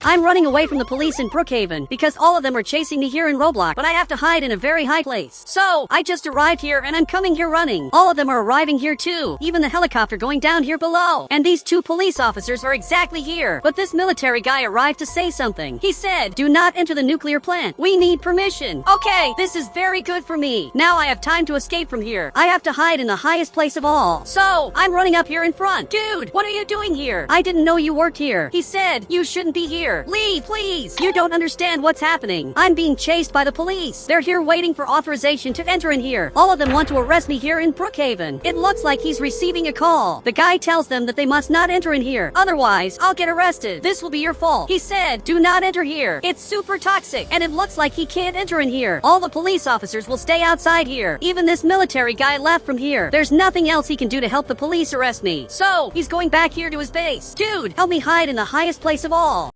I'm running away from the police in Brookhaven because all of them are chasing me here in Roblox, but I have to hide in a very high place. So, I just arrived here and I'm coming here running. All of them are arriving here too, even the helicopter going down here below. And these two police officers are exactly here. But this military guy arrived to say something. He said, "Do not enter the nuclear plant. We need permission." Okay, this is very good for me. Now I have time to escape from here. I have to hide in the highest place of all. So, I'm running up here in front. Dude, what are you doing here? I didn't know you worked here. He said, "You shouldn't be here. Leave, please. You don't understand what's happening. I'm being chased by the police. They're here waiting for authorization to enter in here. All of them want to arrest me here in Brookhaven." It looks like he's receiving a call. The guy tells them that they must not enter in here. Otherwise, I'll get arrested. This will be your fault. He said, "Do not enter here. It's super toxic." And it looks like he can't enter in here. All the police officers will stay outside here. Even this military guy left from here. There's nothing else he can do to help the police arrest me. So, he's going back here to his base. Dude, help me hide in the highest place of all.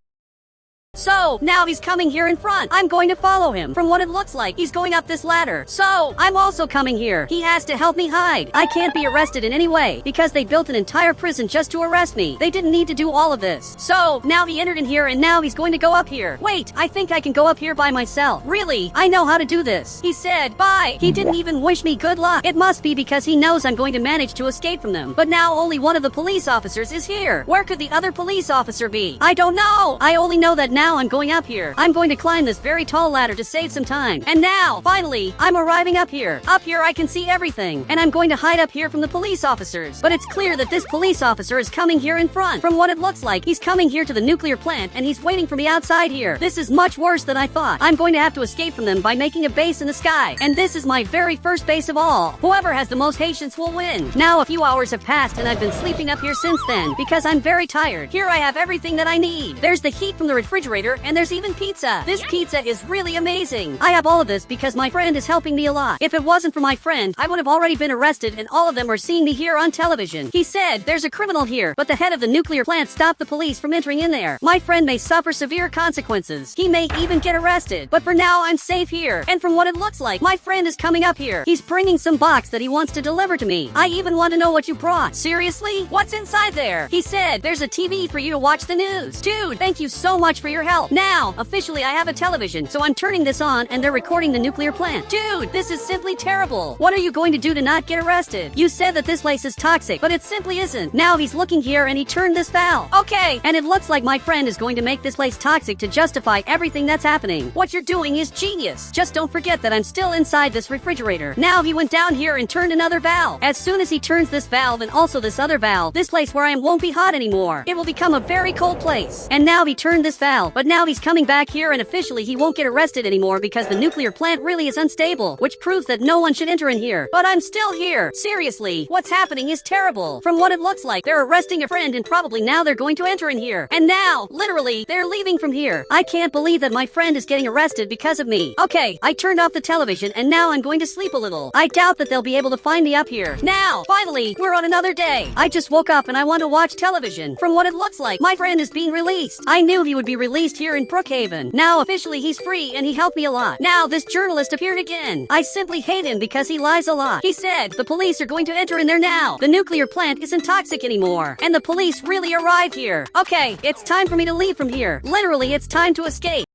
So, now he's coming here in front. I'm going to follow him. From what it looks like, he's going up this ladder. So, I'm also coming here. He has to help me hide. I can't be arrested in any way, because they built an entire prison just to arrest me. They didn't need to do all of this. So, now he entered in here and now he's going to go up here. Wait, I think I can go up here by myself. Really? I know how to do this. He said, bye. He didn't even wish me good luck. It must be because he knows I'm going to manage to escape from them. But now only one of the police officers is here. Where could the other police officer be? I don't know. I only know that now I'm going up here. I'm going to climb this very tall ladder to save some time. And now, finally, I'm arriving up here. Up here I can see everything. And I'm going to hide up here from the police officers. But it's clear that this police officer is coming here in front. From what it looks like, he's coming here to the nuclear plant and he's waiting for me outside here. This is much worse than I thought. I'm going to have to escape from them by making a base in the sky. And this is my very first base of all. Whoever has the most patience will win. Now a few hours have passed and I've been sleeping up here since then because I'm very tired. Here I have everything that I need. There's the heat from the refrigerator and there's even pizza. This pizza is really amazing. I have all of this because my friend is helping me a lot. If it wasn't for my friend, I would have already been arrested and all of them are seeing me here on television. He said, "There's a criminal here, but the head of the nuclear plant stopped the police from entering in there. My friend may suffer severe consequences. He may even get arrested. But for now, I'm safe here. And from what it looks like, my friend is coming up here. He's bringing some box that he wants to deliver to me. I even want to know what you brought. Seriously? What's inside there?" He said, "There's a TV for you to watch the news." Dude, thank you so much for your help. Now, officially I have a television, so I'm turning this on and they're recording the nuclear plant. Dude, this is simply terrible. What are you going to do to not get arrested? You said that this place is toxic, but it simply isn't. Now he's looking here and he turned this valve. Okay, and it looks like my friend is going to make this place toxic to justify everything that's happening. What you're doing is genius. Just don't forget that I'm still inside this refrigerator. Now he went down here and turned another valve. As soon as he turns this valve and also this other valve, this place where I am won't be hot anymore. It will become a very cold place. And now he turned this valve, but now he's coming back here and officially he won't get arrested anymore because the nuclear plant really is unstable, which proves that no one should enter in here. But I'm still here. Seriously, what's happening is terrible. From what it looks like, they're arresting a friend and probably now they're going to enter in here. And now, literally, they're leaving from here. I can't believe that my friend is getting arrested because of me. Okay, I turned off the television and now I'm going to sleep a little. I doubt that they'll be able to find me up here. Now, finally, we're on another day. I just woke up and I want to watch television. From what it looks like, my friend is being released. I knew he would be released here in Brookhaven. Now, officially, he's free and he helped me a lot. Now, this journalist appeared again. I simply hate him because he lies a lot. He said, "The police are going to enter in there now. The nuclear plant isn't toxic anymore. And the police really arrived here." Okay, it's time for me to leave from here. Literally, it's time to escape.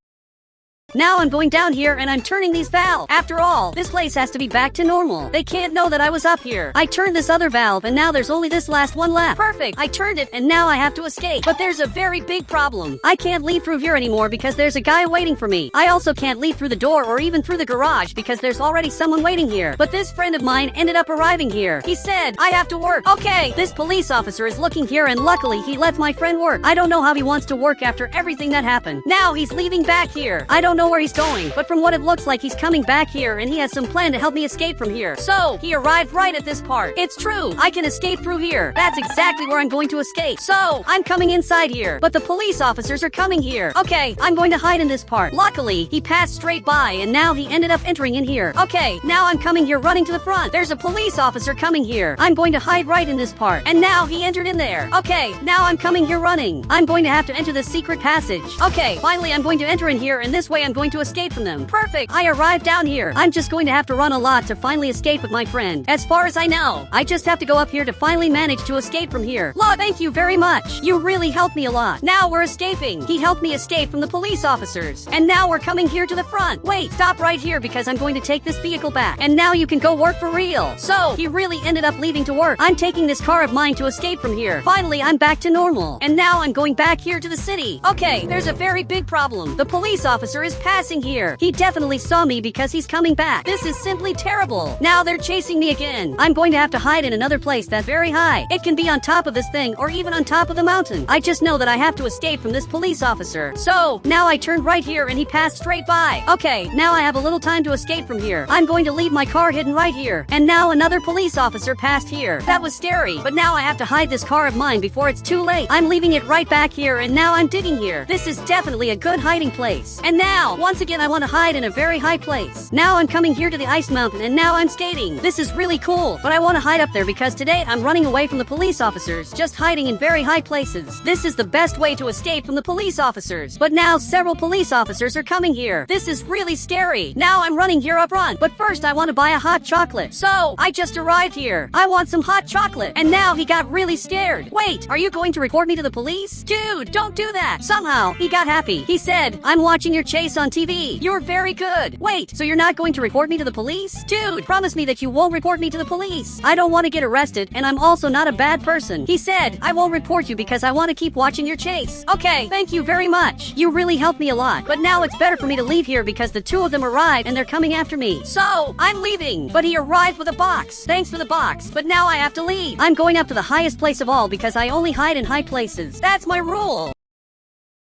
Now I'm going down here and I'm turning these valves. After all, this place has to be back to normal. They can't know that I was up here. I turned this other valve and now there's only this last one left. Perfect. I turned it and now I have to escape. But there's a very big problem. I can't leave through here anymore because there's a guy waiting for me. I also can't leave through the door or even through the garage because there's already someone waiting here. But this friend of mine ended up arriving here. He said, "I have to work." Okay, this police officer is looking here and luckily he lets my friend work. I don't know how he wants to work after everything that happened. Now he's leaving back here. I don't know where he's going, but from what it looks like he's coming back here and he has some plan to help me escape from here. So, he arrived right at this part. It's true, I can escape through here. That's exactly where I'm going to escape. So, I'm coming inside here, but the police officers are coming here. Okay, I'm going to hide in this part. Luckily, he passed straight by and now he ended up entering in here. Okay, now I'm coming here running to the front. There's a police officer coming here. I'm going to hide right in this part. And now he entered in there. Okay, now I'm coming here running. I'm going to have to enter the secret passage. Okay, finally I'm going to enter in here and this way I'm going to escape from them. Perfect. I arrived down here. I'm just going to have to run a lot to finally escape with my friend. As far as I know, I just have to go up here to finally manage to escape from here. Look, thank you very much. You really helped me a lot. Now we're escaping. He helped me escape from the police officers. And now we're coming here to the front. Wait, stop right here because I'm going to take this vehicle back. And now you can go work for real. So, he really ended up leaving to work. I'm taking this car of mine to escape from here. Finally, I'm back to normal. And now I'm going back here to the city. Okay, there's a very big problem. The police officer is passing here. He definitely saw me because he's coming back. This is simply terrible. Now they're chasing me again. I'm going to have to hide in another place that's very high. It can be on top of this thing or even on top of the mountain. I just know that I have to escape from this police officer. So, now I turned right here and he passed straight by. Okay, now I have a little time to escape from here. I'm going to leave my car hidden right here. And now another police officer passed here. That was scary, but now I have to hide this car of mine before it's too late. I'm leaving it right back here and now I'm digging here. This is definitely a good hiding place. And now, once again, I want to hide in a very high place. Now I'm coming here to the ice mountain and now I'm skating. This is really cool, but I want to hide up there because today I'm running away from the police officers, just hiding in very high places. This is the best way to escape from the police officers. But now several police officers are coming here. This is really scary. Now I'm running here up front, but first I want to buy a hot chocolate. So, I just arrived here. I want some hot chocolate. And now he got really scared. Wait, are you going to report me to the police? Dude, don't do that. Somehow, he got happy. He said, I'm watching your chase on TV. You're very good. Wait, so you're not going to report me to the police? Dude, promise me that you won't report me to the police. I don't want to get arrested, and I'm also not a bad person. He said, I won't report you because I want to keep watching your chase. Okay, thank you very much. You really helped me a lot. But now it's better for me to leave here because the two of them arrived and they're coming after me. So, I'm leaving. But he arrived with a box. Thanks for the box. But now I have to leave. I'm going up to the highest place of all because I only hide in high places. That's my rule.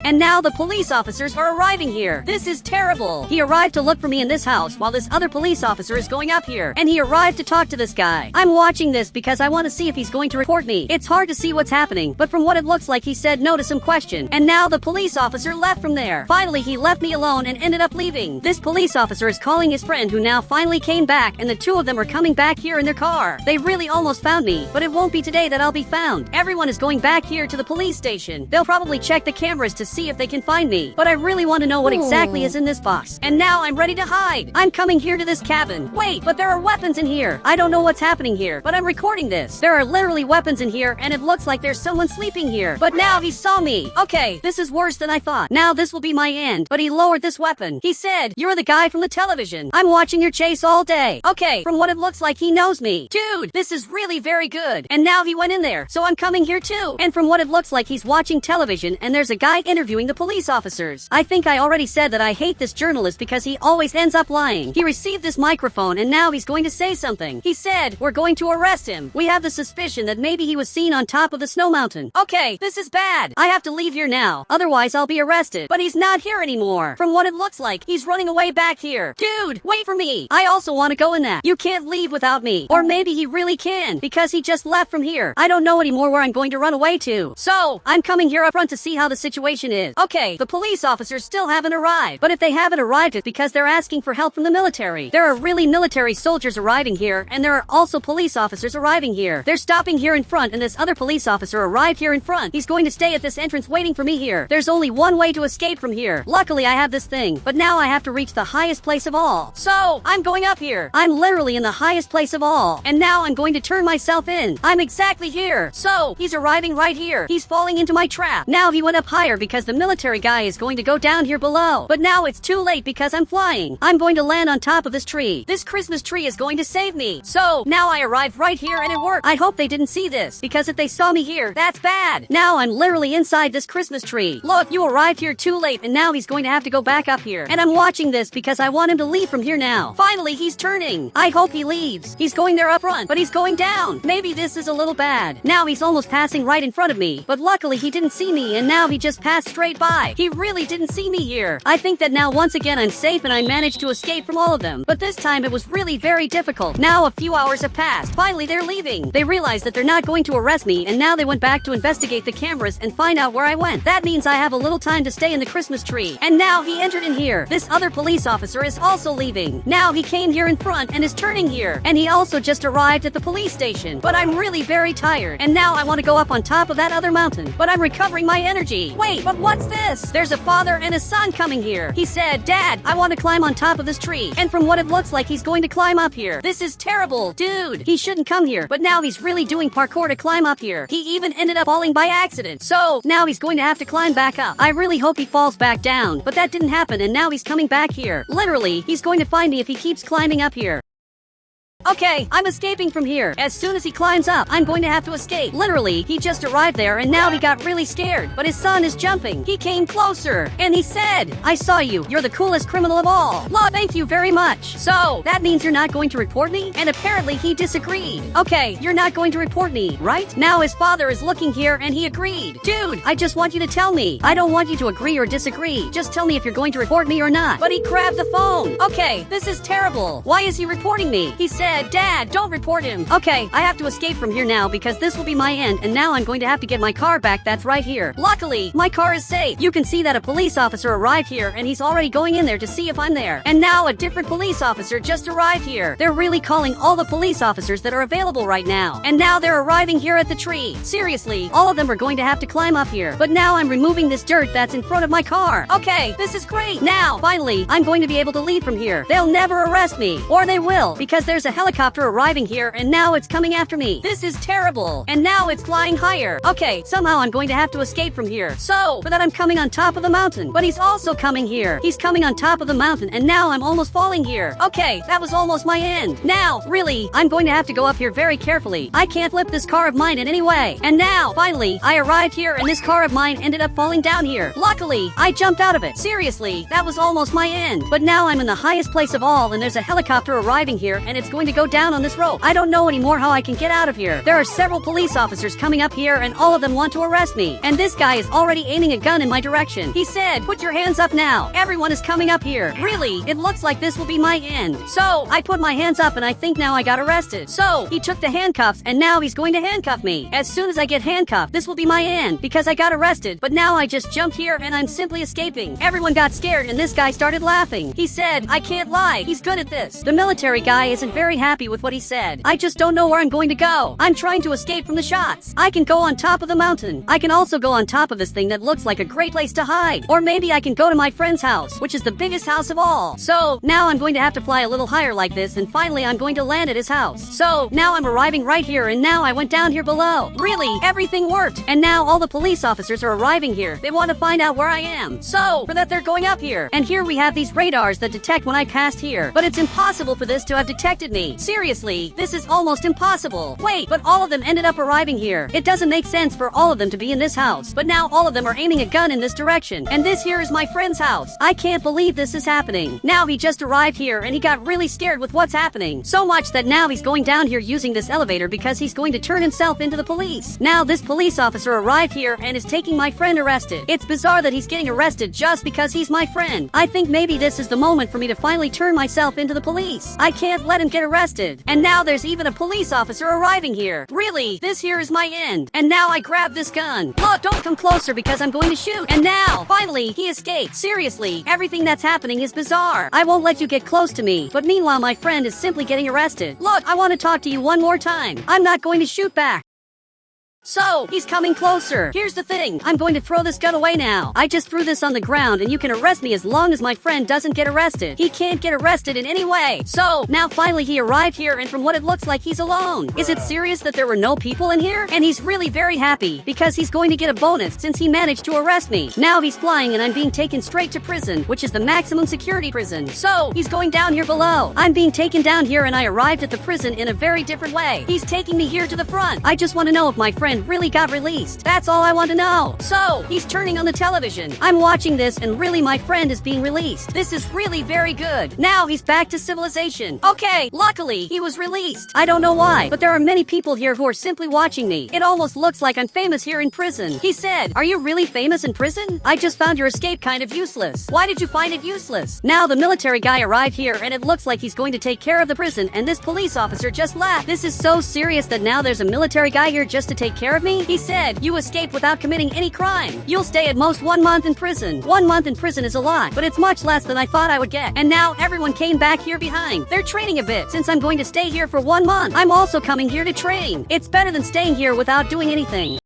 And now the police officers are arriving here. This is terrible. He arrived to look for me in this house while this other police officer is going up here. And he arrived to talk to this guy. I'm watching this because I want to see if he's going to report me. It's hard to see what's happening, but from what it looks like he said no to some question. And now the police officer left from there. Finally, he left me alone and ended up leaving. This police officer is calling his friend who now finally came back and the two of them are coming back here in their car. They really almost found me, but it won't be today that I'll be found. Everyone is going back here to the police station. They'll probably check the cameras to see if they can find me, but I really want to know what exactly is in this box. And now I'm ready to hide. I'm coming here to this cabin. Wait, but there are weapons in here. I don't know what's happening here, but I'm recording this. There are literally weapons in here, and it looks like there's someone sleeping here. But now he saw me. Okay, this is worse than I thought. Now this will be my end. But he lowered this weapon. He said, you're the guy from the television. I'm watching your chase all day. Okay, from what it looks like, he knows me. Dude, this is really very good. And now he went in there, so I'm coming here too. And from what it looks like, he's watching television, and there's a guy interviewing the police officers. I think I already said that I hate this journalist because he always ends up lying. He received this microphone and now he's going to say something. He said, we're going to arrest him. We have the suspicion that maybe he was seen on top of the snow mountain. Okay, this is bad. I have to leave here now. Otherwise I'll be arrested. But he's not here anymore. From what it looks like, he's running away back here. Dude, wait for me. I also want to go in that. You can't leave without me. Or maybe he really can because he just left from here. I don't know anymore where I'm going to run away to. So, I'm coming here up front to see how the situation is. Okay, the police officers still haven't arrived. But if they haven't arrived, it's because they're asking for help from the military. There are really military soldiers arriving here, and there are also police officers arriving here. They're stopping here in front, and this other police officer arrived here in front. He's going to stay at this entrance waiting for me here. There's only one way to escape from here. Luckily, I have this thing, but now I have to reach the highest place of all. So, I'm going up here. I'm literally in the highest place of all, and now I'm going to turn myself in. I'm exactly here. So, he's arriving right here. He's falling into my trap. Now he went up higher because the military guy is going to go down here below. But now it's too late because I'm flying. I'm going to land on top of this tree. This Christmas tree is going to save me. So, now I arrived right here and it worked. I hope they didn't see this, because if they saw me here, that's bad. Now I'm literally inside this Christmas tree. Look, you arrived here too late and now he's going to have to go back up here. And I'm watching this because I want him to leave from here now. Finally, he's turning. I hope he leaves. He's going there up front, but he's going down. Maybe this is a little bad. Now he's almost passing right in front of me, but luckily he didn't see me and now he just passed straight by. He really didn't see me here. I think that now once again I'm safe and I managed to escape from all of them. But this time it was really very difficult. Now a few hours have passed. Finally they're leaving. They realized that they're not going to arrest me and now they went back to investigate the cameras and find out where I went. That means I have a little time to stay in the Christmas tree. And now he entered in here. This other police officer is also leaving. Now he came here in front and is turning here. And he also just arrived at the police station. But I'm really very tired. And now I want to go up on top of that other mountain. But I'm recovering my energy. Wait, but But what's this? There's a father and a son coming here. He said, Dad, I want to climb on top of this tree. And from what it looks like, he's going to climb up here. This is terrible. Dude, he shouldn't come here. But now he's really doing parkour to climb up here. He even ended up falling by accident. So now he's going to have to climb back up. I really hope he falls back down. But that didn't happen, and now he's coming back here. Literally, he's going to find me if he keeps climbing up here. Okay, I'm escaping from here. As soon as he climbs up, I'm going to have to escape. Literally, he just arrived there and now he got really scared. But his son is jumping. He came closer and he said, I saw you. You're the coolest criminal of all. Love, thank you very much. So, that means you're not going to report me? And apparently he disagreed. Okay, you're not going to report me, right? Now his father is looking here and he agreed. Dude, I just want you to tell me. I don't want you to agree or disagree. Just tell me if you're going to report me or not. But he grabbed the phone. Okay, this is terrible. Why is he reporting me? He said, Dad, don't report him. Okay, I have to escape from here now because this will be my end, and now I'm going to have to get my car back that's right here. Luckily, my car is safe. You can see that a police officer arrived here and he's already going in there to see if I'm there. And now a different police officer just arrived here. They're really calling all the police officers that are available right now. And now they're arriving here at the tree. Seriously, all of them are going to have to climb up here. But now I'm removing this dirt that's in front of my car. Okay, this is great. Now, finally, I'm going to be able to leave from here. They'll never arrest me. Or they will, because there's a helicopter arriving here and now it's coming after me. This is terrible. And now it's flying higher. Okay, somehow I'm going to have to escape from here. So, for that I'm coming on top of the mountain. But he's also coming here. He's coming on top of the mountain and now I'm almost falling here. Okay, that was almost my end. Now, really, I'm going to have to go up here very carefully. I can't flip this car of mine in any way. And now, finally, I arrived here and this car of mine ended up falling down here. Luckily, I jumped out of it. Seriously, that was almost my end. But now I'm in the highest place of all and there's a helicopter arriving here and it's going to go down on this rope. I don't know anymore how I can get out of here. There are several police officers coming up here and all of them want to arrest me. And this guy is already aiming a gun in my direction. He said, put your hands up now. Everyone is coming up here. Really, it looks like this will be my end. So, I put my hands up and I think now I got arrested. So, he took the handcuffs and now he's going to handcuff me. As soon as I get handcuffed, this will be my end because I got arrested. But now I just jumped here and I'm simply escaping. Everyone got scared and this guy started laughing. He said, I can't lie. He's good at this. The military guy isn't very happy with what he said. I just don't know where I'm going to go. I'm trying to escape from the shots. I can go on top of the mountain. I can also go on top of this thing that looks like a great place to hide. Or maybe I can go to my friend's house, which is the biggest house of all. So, now I'm going to have to fly a little higher like this and finally I'm going to land at his house. So, now I'm arriving right here and now I went down here below. Really, everything worked. And now all the police officers are arriving here. They want to find out where I am. So, for that they're going up here. And here we have these radars that detect when I passed here. But it's impossible for this to have detected me. Seriously, this is almost impossible. Wait, but all of them ended up arriving here. It doesn't make sense for all of them to be in this house. But now all of them are aiming a gun in this direction. And this here is my friend's house. I can't believe this is happening. Now he just arrived here and he got really scared with what's happening. So much that now he's going down here using this elevator because he's going to turn himself into the police. Now this police officer arrived here and is taking my friend arrested. It's bizarre that he's getting arrested just because he's my friend. I think maybe this is the moment for me to finally turn myself into the police. I can't let him get arrested. And now there's even a police officer arriving here. Really, this here is my end. And now I grab this gun. Look, don't come closer because I'm going to shoot. And now, finally, he escaped. Seriously, everything that's happening is bizarre. I won't let you get close to me. But meanwhile, my friend is simply getting arrested. Look, I want to talk to you one more time. I'm not going to shoot back. So, he's coming closer. Here's the thing. I'm going to throw this gun away now. I just threw this on the ground and you can arrest me as long as my friend doesn't get arrested. He can't get arrested in any way. So, now finally he arrived here and from what it looks like he's alone. Is it serious that there were no people in here? And he's really very happy because he's going to get a bonus since he managed to arrest me. Now he's flying and I'm being taken straight to prison, which is the maximum security prison. So, he's going down here below. I'm being taken down here and I arrived at the prison in a very different way. He's taking me here to the front. I just want to know if my friend really got released. That's all I want to know. So, he's turning on the television. I'm watching this and really my friend is being released. This is really very good. Now he's back to civilization. Okay, luckily he was released. I don't know why, but there are many people here who are simply watching me. It almost looks like I'm famous here in prison. He said, are you really famous in prison? I just found your escape kind of useless. Why did you find it useless? Now the military guy arrived here and it looks like he's going to take care of the prison and this police officer just left. This is so serious that now there's a military guy here just to take care of me? He said, you escaped without committing any crime. You'll stay at most 1 month in prison. 1 month in prison is a lot, but it's much less than I thought I would get. And now everyone came back here behind. They're training a bit. Since I'm going to stay here for 1 month, I'm also coming here to train. It's better than staying here without doing anything.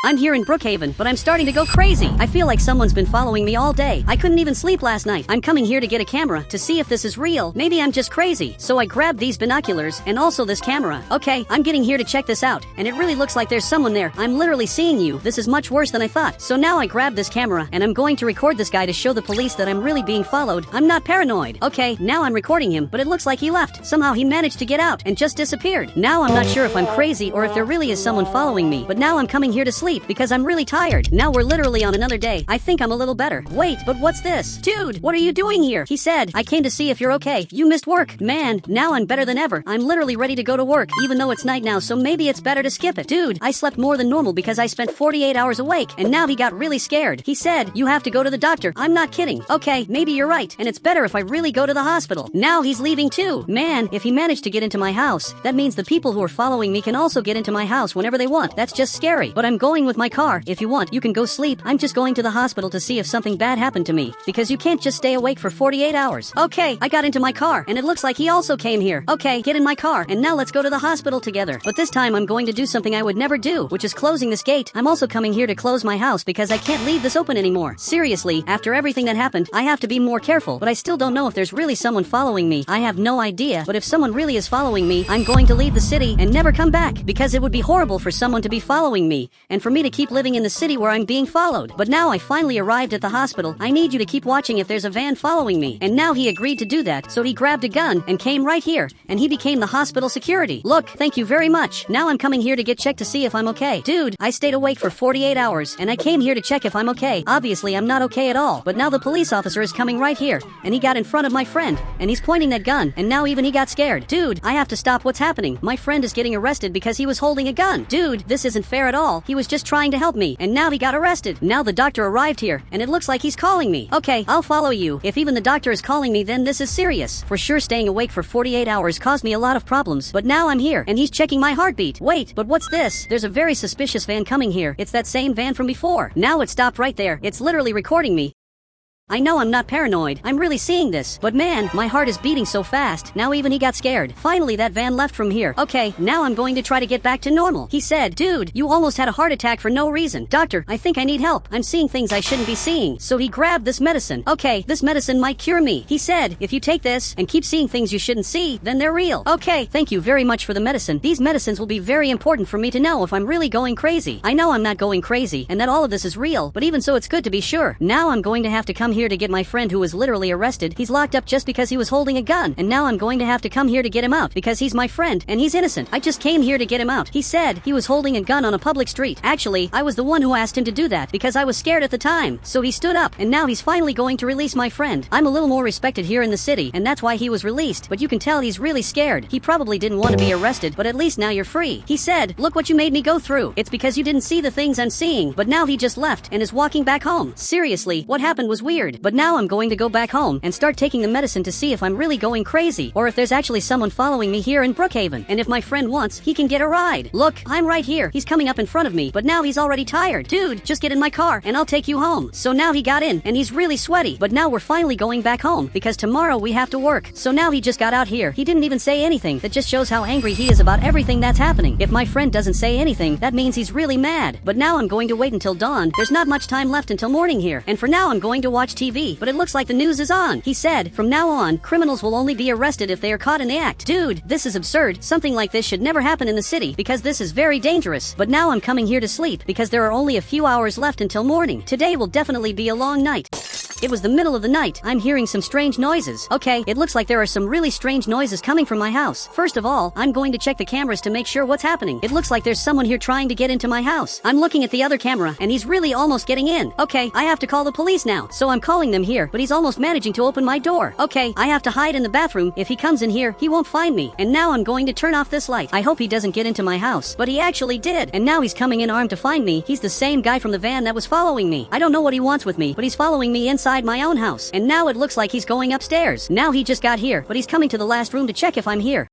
I'm here in Brookhaven, but I'm starting to go crazy. I feel like someone's been following me all day. I couldn't even sleep last night. I'm coming here to get a camera to see if this is real. Maybe I'm just crazy. So I grabbed these binoculars and also this camera. Okay, I'm getting here to check this out, and it really looks like there's someone there. I'm literally seeing you. This is much worse than I thought. So now I grabbed this camera, and I'm going to record this guy to show the police that I'm really being followed. I'm not paranoid. Okay, now I'm recording him, but it looks like he left. Somehow he managed to get out and just disappeared. Now I'm not sure if I'm crazy or if there really is someone following me, but now I'm coming here to sleep because I'm really tired. Now we're literally on another day. I think I'm a little better. Wait, but what's this? Dude, what are you doing here? He said, I came to see if you're okay. You missed work. Man, now I'm better than ever. I'm literally ready to go to work, even though it's night now, so maybe it's better to skip it. Dude, I slept more than normal because I spent 48 hours awake, and now he got really scared. He said, you have to go to the doctor. I'm not kidding. Okay, maybe you're right, and it's better if I really go to the hospital. Now he's leaving too. Man, if he managed to get into my house, that means the people who are following me can also get into my house whenever they want. That's just scary. But I'm going with my car. If you want, you can go sleep. I'm just going to the hospital to see if something bad happened to me, because you can't just stay awake for 48 hours. Okay, I got into my car, and it looks like he also came here. Okay, get in my car, and now let's go to the hospital together. But this time I'm going to do something I would never do, which is closing this gate. I'm also coming here to close my house because I can't leave this open anymore. Seriously, after everything that happened, I have to be more careful, but I still don't know if there's really someone following me. I have no idea, but if someone really is following me, I'm going to leave the city and never come back, because it would be horrible for someone to be following me, and for me to keep living in the city where I'm being followed. But now I finally arrived at the hospital. I need you to keep watching if there's a van following me. And now he agreed to do that, so he grabbed a gun and came right here, and he became the hospital security. Look, thank you very much. Now I'm coming here to get checked to see if I'm okay. Dude, I stayed awake for 48 hours, and I came here to check if I'm okay. Obviously, I'm not okay at all, but now the police officer is coming right here, and he got in front of my friend, and he's pointing that gun, and now even he got scared. Dude, I have to stop. What's happening? My friend is getting arrested because he was holding a gun. Dude, this isn't fair at all. He was just trying to help me, and now he got arrested. Now the doctor arrived here, and it looks like he's calling me. Okay, I'll follow you. If even the doctor is calling me, then this is serious. For sure, staying awake for 48 hours caused me a lot of problems, but now I'm here, and he's checking my heartbeat. Wait, but what's this? There's a very suspicious van coming here. It's that same van from before. Now it stopped right there. It's literally recording me. I know I'm not paranoid. I'm really seeing this. But man, my heart is beating so fast. Now even he got scared. Finally, that van left from here. Okay, now I'm going to try to get back to normal. He said, dude, you almost had a heart attack for no reason. Doctor, I think I need help. I'm seeing things I shouldn't be seeing. So he grabbed this medicine. Okay, this medicine might cure me. He said, if you take this and keep seeing things you shouldn't see, then they're real. Okay, thank you very much for the medicine. These medicines will be very important for me to know if I'm really going crazy. I know I'm not going crazy and that all of this is real, but even so, it's good to be sure. Now I'm going to have to come here to get my friend who was literally arrested. He's locked up just because he was holding a gun, and now I'm going to have to come here to get him out because he's my friend and he's innocent. I just came here to get him out. He said he was holding a gun on a public street. Actually, I was the one who asked him to do that because I was scared at the time. So he stood up, and now he's finally going to release my friend. I'm a little more respected here in the city, and that's why he was released, but you can tell he's really scared. He probably didn't want to be arrested, but at least now you're free. He said, look what you made me go through. It's because you didn't see the things I'm seeing. But now he just left and is walking back home. Seriously, what happened was weird, but now I'm going to go back home and start taking the medicine to see if I'm really going crazy, or if there's actually someone following me here in Brookhaven. And if my friend wants, he can get a ride. Look, I'm right here. He's coming up in front of me, but now he's already tired. Dude, just get in my car and I'll take you home. So now he got in, and he's really sweaty, but now we're finally going back home because tomorrow we have to work. So now he just got out here. He didn't even say anything. That just shows how angry he is about everything that's happening. If my friend doesn't say anything, that means he's really mad. But now I'm going to wait until dawn. There's not much time left until morning here, and for now I'm going to watch TV, but it looks like the news is on. He said, from now on, criminals will only be arrested if they are caught in the act. Dude, this is absurd. Something like this should never happen in the city because this is very dangerous. But now I'm coming here to sleep because there are only a few hours left until morning. Today will definitely be a long night. It was the middle of the night. I'm hearing some strange noises. Okay, it looks like there are some really strange noises coming from my house. First of all, I'm going to check the cameras to make sure what's happening. It looks like there's someone here trying to get into my house. I'm looking at the other camera, and he's really almost getting in. Okay, I have to call the police now. So I'm calling them here, but he's almost managing to open my door. Okay, I have to hide in the bathroom. If he comes in here, he won't find me. And now I'm going to turn off this light. I hope he doesn't get into my house. But he actually did. And now he's coming in armed to find me. He's the same guy from the van that was following me. I don't know what he wants with me, but he's following me inside my own house. And now it looks like he's going upstairs. Now he just got here, but he's coming to the last room to check if I'm here.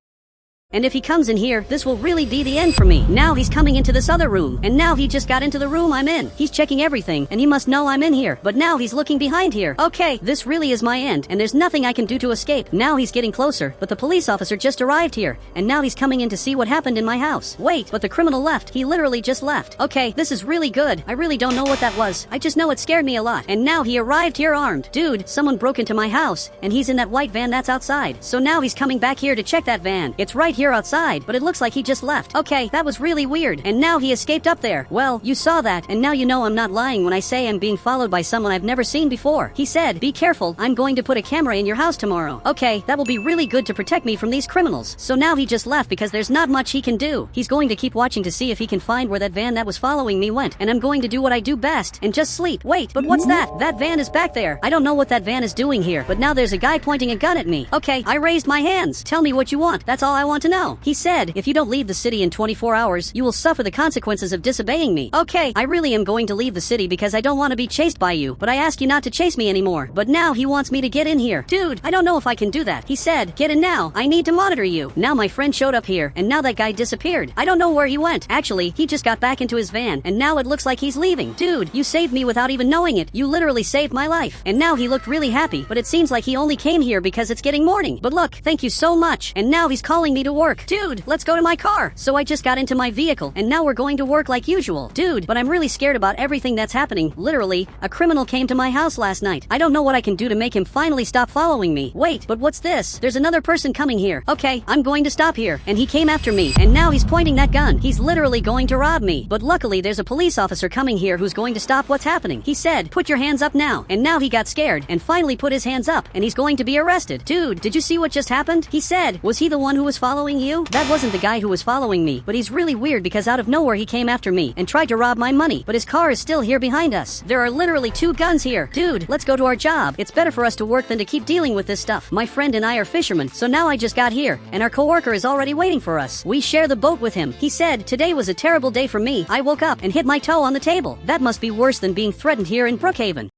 And if he comes in here, this will really be the end for me. Now he's coming into this other room, and now he just got into the room I'm in. He's checking everything, and he must know I'm in here. But now he's looking behind here. Okay, this really is my end, and there's nothing I can do to escape. Now he's getting closer, but the police officer just arrived here, and now he's coming in to see what happened in my house. Wait, but the criminal left. He literally just left. Okay, this is really good. I really don't know what that was. I just know it scared me a lot. And now he arrived here armed. Dude, someone broke into my house, and he's in that white van that's outside. So now he's coming back here to check that van. It's right here outside, but it looks like he just left. Okay, that was really weird. And now he escaped up there. Well, you saw that, and now you know I'm not lying when I say I'm being followed by someone I've never seen before. He said, be careful, I'm going to put a camera in your house tomorrow. Okay, that will be really good to protect me from these criminals. So now he just left because there's not much he can do. He's going to keep watching to see if he can find where that van that was following me went. And I'm going to do what I do best and just sleep. Wait, but what's that? That van is back there. I don't know what that van is doing here, but now there's a guy pointing a gun at me. Okay, I raised my hands. Tell me what you want. That's all I want to know. He said, if you don't leave the city in 24 hours, you will suffer the consequences of disobeying me. Okay, I really am going to leave the city because I don't want to be chased by you, but I ask you not to chase me anymore. But now he wants me to get in here. Dude, I don't know if I can do that. He said, get in now. I need to monitor you. Now my friend showed up here, and now that guy disappeared. I don't know where he went. Actually, he just got back into his van, and now it looks like he's leaving. Dude, you saved me without even knowing it. You literally saved my life. And now he looked really happy, but it seems like he only came here because it's getting morning. But look, thank you so much. And now he's calling me to work. Dude, let's go to my car. So I just got into my vehicle, and now we're going to work like usual. Dude, but I'm really scared about everything that's happening. Literally, a criminal came to my house last night. I don't know what I can do to make him finally stop following me. Wait, but what's this? There's another person coming here. Okay, I'm going to stop here. And he came after me, and now he's pointing that gun. He's literally going to rob me. But luckily, there's a police officer coming here who's going to stop what's happening. He said, put your hands up now. And now he got scared and finally put his hands up, and he's going to be arrested. Dude, did you see what just happened? He said, was he the one who was following you? That wasn't the guy who was following me, but he's really weird because out of nowhere he came after me and tried to rob my money, but his car is still here behind us. There are literally 2 guns here. Dude, let's go to our job. It's better for us to work than to keep dealing with this stuff. My friend and I are fishermen, so now I just got here, and our coworker is already waiting for us. We share the boat with him. He said, today was a terrible day for me. I woke up and hit my toe on the table. That must be worse than being threatened here in Brookhaven.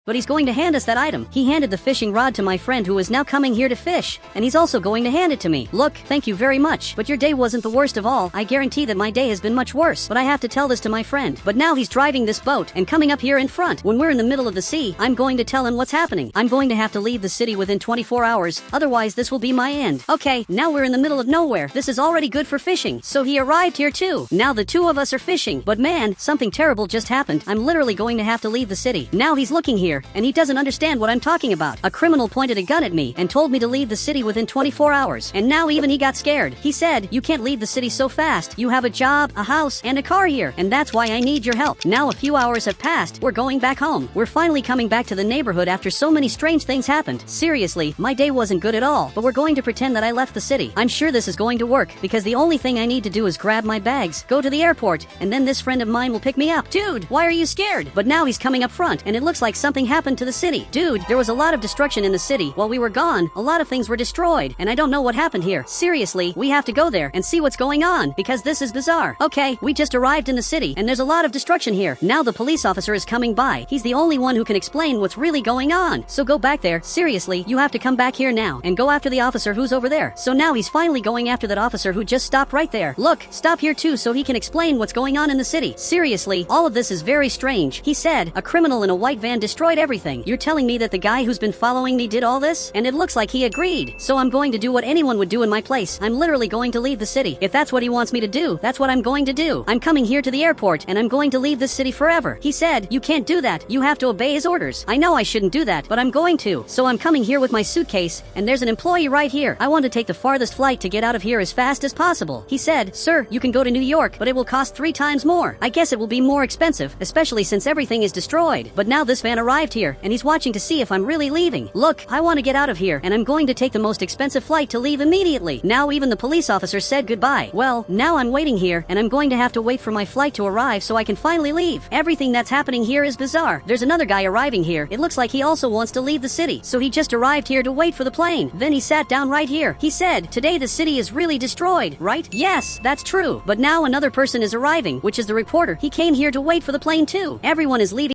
But he's going to hand us that item. He handed the fishing rod to my friend who is now coming here to fish, and he's also going to hand it to me. Look, thank you very much, but your day wasn't the worst of all. I guarantee that my day has been much worse, but I have to tell this to my friend. But now he's driving this boat and coming up here in front. When we're in the middle of the sea, I'm going to tell him what's happening. I'm going to have to leave the city within 24 hours, otherwise this will be my end. Okay, now we're in the middle of nowhere. This is already good for fishing, so he arrived here too. Now the 2 of us are fishing, but man, something terrible just happened. I'm literally going to have to leave the city. Now he's looking here, and he doesn't understand what I'm talking about. A criminal pointed a gun at me and told me to leave the city within 24 hours. And now even he got scared. He said, you can't leave the city so fast. You have a job, a house, and a car here, and that's why I need your help. Now a few hours have passed. We're going back home. We're finally coming back to the neighborhood after so many strange things happened. Seriously, my day wasn't good at all, but we're going to pretend that I left the city. I'm sure this is going to work, because the only thing I need to do is grab my bags, go to the airport, and then this friend of mine will pick me up. Dude, why are you scared? But now he's coming up front, and it looks like something happened to the city. Dude, there was a lot of destruction in the city. While we were gone, a lot of things were destroyed, and I don't know what happened here. Seriously, we have to go there and see what's going on, because this is bizarre. Okay, we just arrived in the city, and there's a lot of destruction here. Now the police officer is coming by. He's the only one who can explain what's really going on. So go back there. Seriously, you have to come back here now, and go after the officer who's over there. So now he's finally going after that officer who just stopped right there. Look, stop here too so he can explain what's going on in the city. Seriously, all of this is very strange. He said, a criminal in a white van destroyed everything. You're telling me that the guy who's been following me did all this? And it looks like he agreed. So I'm going to do what anyone would do in my place. I'm literally going to leave the city. If that's what he wants me to do, that's what I'm going to do. I'm coming here to the airport, and I'm going to leave this city forever. He said, you can't do that. You have to obey his orders. I know I shouldn't do that, but I'm going to. So I'm coming here with my suitcase, and there's an employee right here. I want to take the farthest flight to get out of here as fast as possible. He said, sir, you can go to New York, but it will cost 3 times more. I guess it will be more expensive, especially since everything is destroyed. But now this van arrived here, and he's watching to see if I'm really leaving. Look, I want to get out of here, and I'm going to take the most expensive flight to leave immediately. Now even the police officer said goodbye. Well, now I'm waiting here, and I'm going to have to wait for my flight to arrive so I can finally leave. Everything that's happening here is bizarre. There's another guy arriving here. It looks like he also wants to leave the city, so he just arrived here to wait for the plane. Then he sat down right here. He said, today the city is really destroyed, right? Yes, that's true. But now another person is arriving, which is the reporter. He came here to wait for the plane too. Everyone is leaving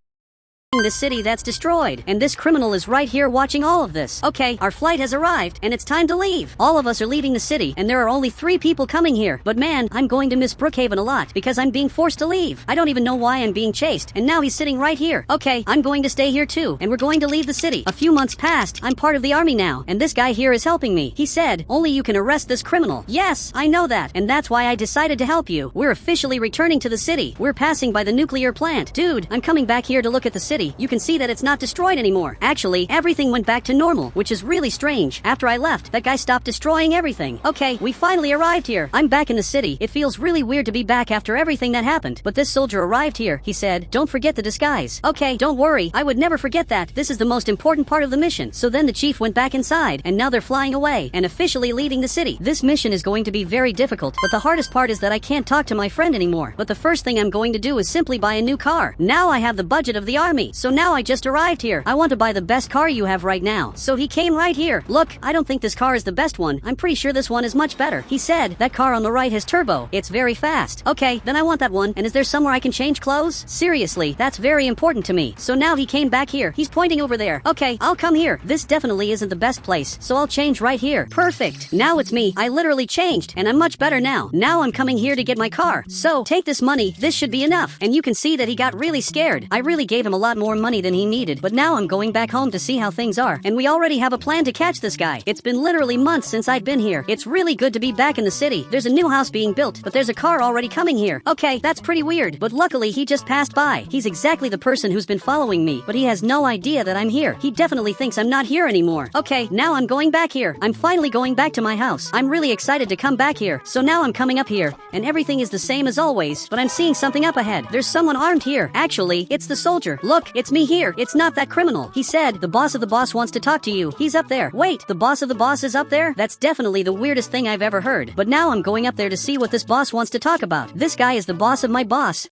this city that's destroyed. And this criminal is right here watching all of this. Okay, our flight has arrived, and it's time to leave. All of us are leaving the city, and there are only 3 people coming here. But man, I'm going to miss Brookhaven a lot, because I'm being forced to leave. I don't even know why I'm being chased, and now he's sitting right here. Okay, I'm going to stay here too, and we're going to leave the city. A few months passed, I'm part of the army now, and this guy here is helping me. He said, only you can arrest this criminal. Yes, I know that, and that's why I decided to help you. We're officially returning to the city. We're passing by the nuclear plant. Dude, I'm coming back here to look at the city. You can see that it's not destroyed anymore. Actually, everything went back to normal, which is really strange. After I left, that guy stopped destroying everything. Okay, we finally arrived here. I'm back in the city. It feels really weird to be back after everything that happened. But this soldier arrived here. He said, don't forget the disguise. Okay, don't worry. I would never forget that. This is the most important part of the mission. So then the chief went back inside, and now they're flying away and officially leaving the city. This mission is going to be very difficult, but the hardest part is that I can't talk to my friend anymore. But the first thing I'm going to do is simply buy a new car. Now I have the budget of the army. So now I just arrived here. I want to buy the best car you have right now. So he came right here. Look, I don't think this car is the best one. I'm pretty sure this one is much better. He said, that car on the right has turbo. It's very fast. Okay, then I want that one. And is there somewhere I can change clothes? Seriously, that's very important to me. So now he came back here. He's pointing over there. Okay, I'll come here. This definitely isn't the best place, so I'll change right here. Perfect. Now it's me. I literally changed, and I'm much better now. Now I'm coming here to get my car. So, take this money. This should be enough. And you can see that he got really scared. I really gave him a lot more money than he needed, but now I'm going back home to see how things are. And we already have a plan to catch this guy. It's been literally months since I've been here. It's really good to be back in the city. There's a new house being built, but there's a car already coming here. Okay, that's pretty weird, but luckily he just passed by. He's exactly the person who's been following me, but he has no idea that I'm here. He definitely thinks I'm not here anymore. Okay, now I'm going back here. I'm finally going back to my house. I'm really excited to come back here. So now I'm coming up here, and everything is the same as always, but I'm seeing something up ahead. There's someone armed here. Actually, it's the soldier. Look, it's me here. It's not that criminal. He said, the boss of the boss wants to talk to you. He's up there. Wait, the boss of the boss is up there? That's definitely the weirdest thing I've ever heard. But now I'm going up there to see what this boss wants to talk about. This guy is the boss of my boss.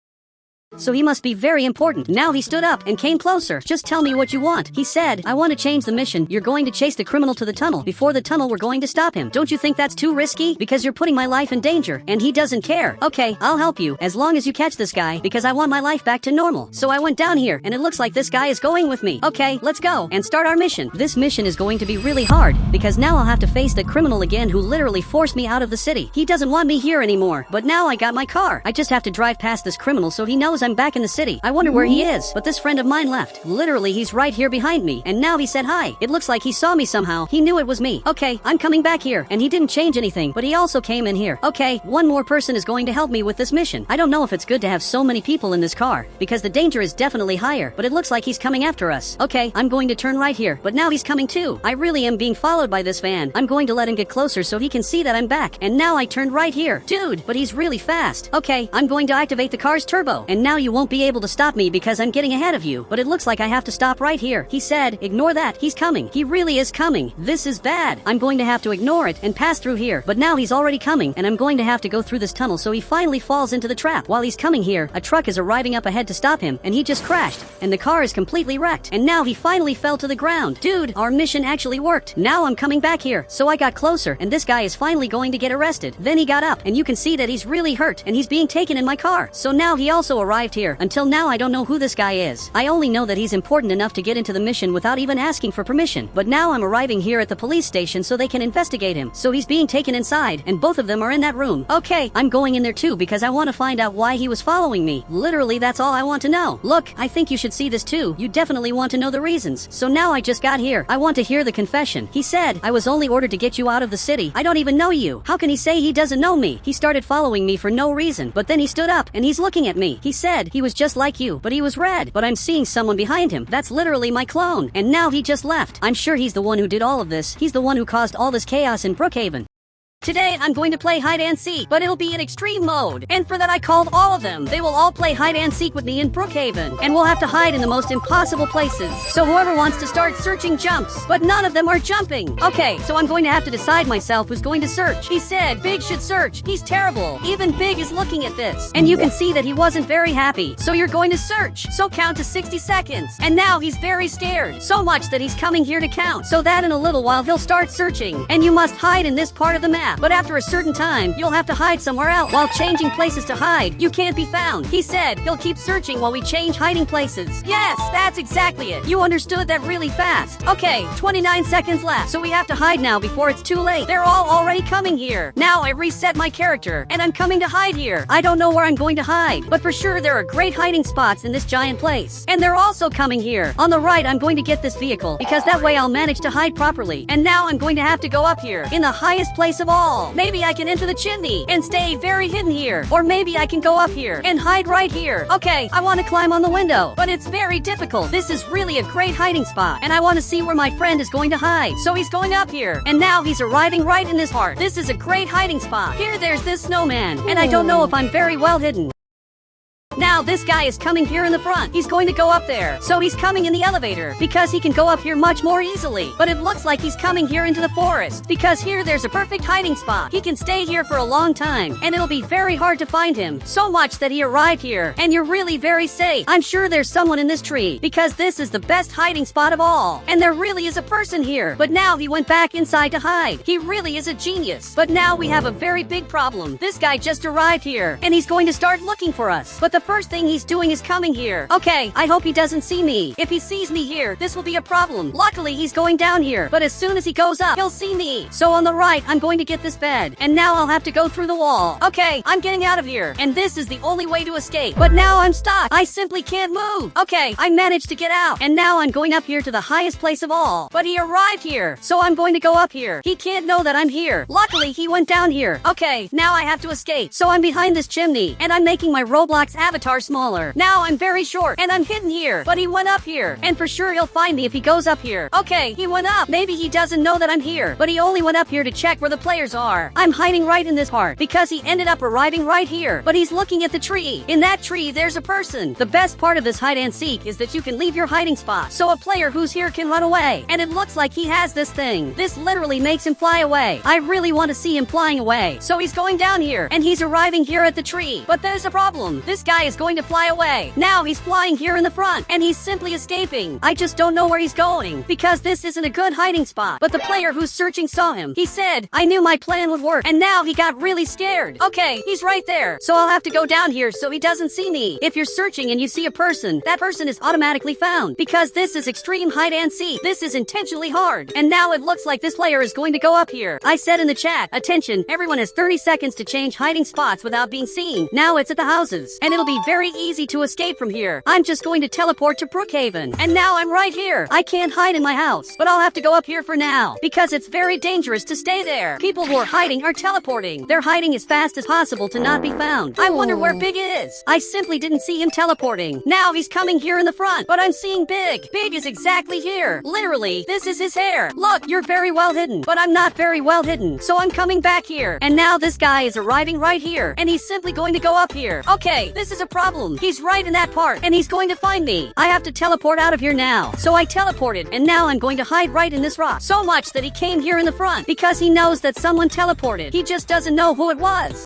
So he must be very important. Now he stood up and came closer. Just tell me what you want. He said, I want to change the mission. You're going to chase the criminal to the tunnel. Before the tunnel, we're going to stop him. Don't you think that's too risky? Because you're putting my life in danger, and he doesn't care. Okay, I'll help you, as long as you catch this guy, because I want my life back to normal. So I went down here, and it looks like this guy is going with me. Okay, let's go and start our mission. This mission is going to be really hard, because now I'll have to face the criminal again who literally forced me out of the city. He doesn't want me here anymore, but now I got my car. I just have to drive past this criminal so he knows I'm back in the city. I wonder where he is, but this friend of mine left. Literally, he's right here behind me, and now he said hi. It looks like he saw me somehow. He knew it was me. Okay, I'm coming back here, and he didn't change anything, but he also came in here. Okay, one more person is going to help me with this mission. I don't know if it's good to have so many people in this car, because the danger is definitely higher, but it looks like he's coming after us. Okay, I'm going to turn right here, but now he's coming too. I really am being followed by this van. I'm going to let him get closer so he can see that I'm back, and now I turned right here. Dude, but he's really fast. Okay, I'm going to activate the car's turbo, and now you won't be able to stop me because I'm getting ahead of you, but it looks like I have to stop right here. He said, ignore that. He's coming. He really is coming. This is bad. I'm going to have to ignore it and pass through here, but now he's already coming, and I'm going to have to go through this tunnel, so he finally falls into the trap. While he's coming here, a truck is arriving up ahead to stop him, and he just crashed, and the car is completely wrecked, and now he finally fell to the ground. Dude, our mission actually worked. Now I'm coming back here, so I got closer, and this guy is finally going to get arrested. Then he got up, and you can see that he's really hurt, and he's being taken in my car. So now he also arrived here. Until now, I don't know who this guy is. I only know that he's important enough to get into the mission without even asking for permission. But now I'm arriving here at the police station so they can investigate him. So he's being taken inside, and both of them are in that room. Okay, I'm going in there too because I want to find out why he was following me. Literally, that's all I want to know. Look, I think you should see this too. You definitely want to know the reasons. So now I just got here. I want to hear the confession. He said, I was only ordered to get you out of the city. I don't even know you. How can he say he doesn't know me? He started following me for no reason, but then he stood up and he's looking at me. He said he was just like you, but he was red. But I'm seeing someone behind him. That's literally my clone. And now he just left. I'm sure he's the one who did all of this. He's the one who caused all this chaos in Brookhaven. Today, I'm going to play hide and seek, but it'll be in extreme mode. And for that, I called all of them. They will all play hide and seek with me in Brookhaven. And we'll have to hide in the most impossible places. So whoever wants to start searching jumps. But none of them are jumping. Okay, so I'm going to have to decide myself who's going to search. He said Big should search. He's terrible. Even Big is looking at this. And you can see that he wasn't very happy. So you're going to search. So count to 60 seconds. And now he's very scared. So much that he's coming here to count. So that in a little while he'll start searching. And you must hide in this part of the map. Yeah, but after a certain time, you'll have to hide somewhere else. While changing places to hide, you can't be found. He said he'll keep searching while we change hiding places. Yes, that's exactly it. You understood that really fast. Okay, 29 seconds left, so we have to hide now before it's too late. They're all already coming here. Now I reset my character, and I'm coming to hide here. I don't know where I'm going to hide, but for sure there are great hiding spots in this giant place. And they're also coming here. On the right, I'm going to get this vehicle, because that way I'll manage to hide properly. And now I'm going to have to go up here, in the highest place of all. Maybe I can enter the chimney, and stay very hidden here. Or maybe I can go up here, and hide right here. Okay, I want to climb on the window, but it's very difficult. This is really a great hiding spot, and I want to see where my friend is going to hide. So he's going up here, and now he's arriving right in this part. This is a great hiding spot. Here there's this snowman, and I don't know if I'm very well hidden. Now this guy is coming here in the front. He's going to go up there. So he's coming in the elevator because he can go up here much more easily. But it looks like he's coming here into the forest because here there's a perfect hiding spot. He can stay here for a long time and it'll be very hard to find him. So much that he arrived here and you're really very safe. I'm sure there's someone in this tree because this is the best hiding spot of all. And there really is a person here. But now he went back inside to hide. He really is a genius. But now we have a very big problem. This guy just arrived here and he's going to start looking for us. But the first thing he's doing is coming here. Okay, I hope he doesn't see me. If he sees me here, this will be a problem. Luckily, he's going down here, but as soon as he goes up, he'll see me. So on the right, I'm going to get this bed, and now I'll have to go through the wall. Okay, I'm getting out of here, and this is the only way to escape. But now I'm stuck. I simply can't move. Okay, I managed to get out, and now I'm going up here to the highest place of all. But he arrived here, so I'm going to go up here. He can't know that I'm here. Luckily, he went down here. Okay, now I have to escape. So I'm behind this chimney, and I'm making my Roblox avatar smaller. Now I'm very short and I'm hidden here, but he went up here and for sure he'll find me if he goes up here. Okay, he went up. Maybe he doesn't know that I'm here, but he only went up here to check where the players are. I'm hiding right in this part because he ended up arriving right here, but he's looking at the tree. In that tree, there's a person. The best part of this hide and seek is that you can leave your hiding spot so a player who's here can run away. And it looks like he has this thing. This literally makes him fly away. I really want to see him flying away. So he's going down here and he's arriving here at the tree. But there's a problem. This guy is going to fly away. Now he's flying here in the front and he's simply escaping. I just don't know where he's going because this isn't a good hiding spot. But the player who's searching saw him. He said, I knew my plan would work, and now he got really scared. Okay, he's right there. So I'll have to go down here so he doesn't see me. If you're searching and you see a person, that person is automatically found because this is extreme hide and seek. This is intentionally hard. And now it looks like this player is going to go up here. I said in the chat, attention, everyone has 30 seconds to change hiding spots without being seen. Now it's at the houses, and it'll be very easy to escape from here. I'm just going to teleport to Brookhaven, and now I'm right here. I can't hide in my house, but I'll have to go up here for now because it's very dangerous to stay there. People who are hiding are teleporting. They're hiding as fast as possible to not be found. I wonder where Big is. I simply didn't see him teleporting. Now he's coming here in the front, but I'm seeing Big. Big is exactly here. Literally, this is his hair. Look, you're very well hidden, but I'm not very well hidden, so I'm coming back here. And now this guy is arriving right here, and he's simply going to go up here. Okay, this is a problem. He's right in that part, and he's going to find me. I have to teleport out of here now. So I teleported, and now I'm going to hide right in this rock. So much that he came here in the front because he knows that someone teleported. He just doesn't know who it was.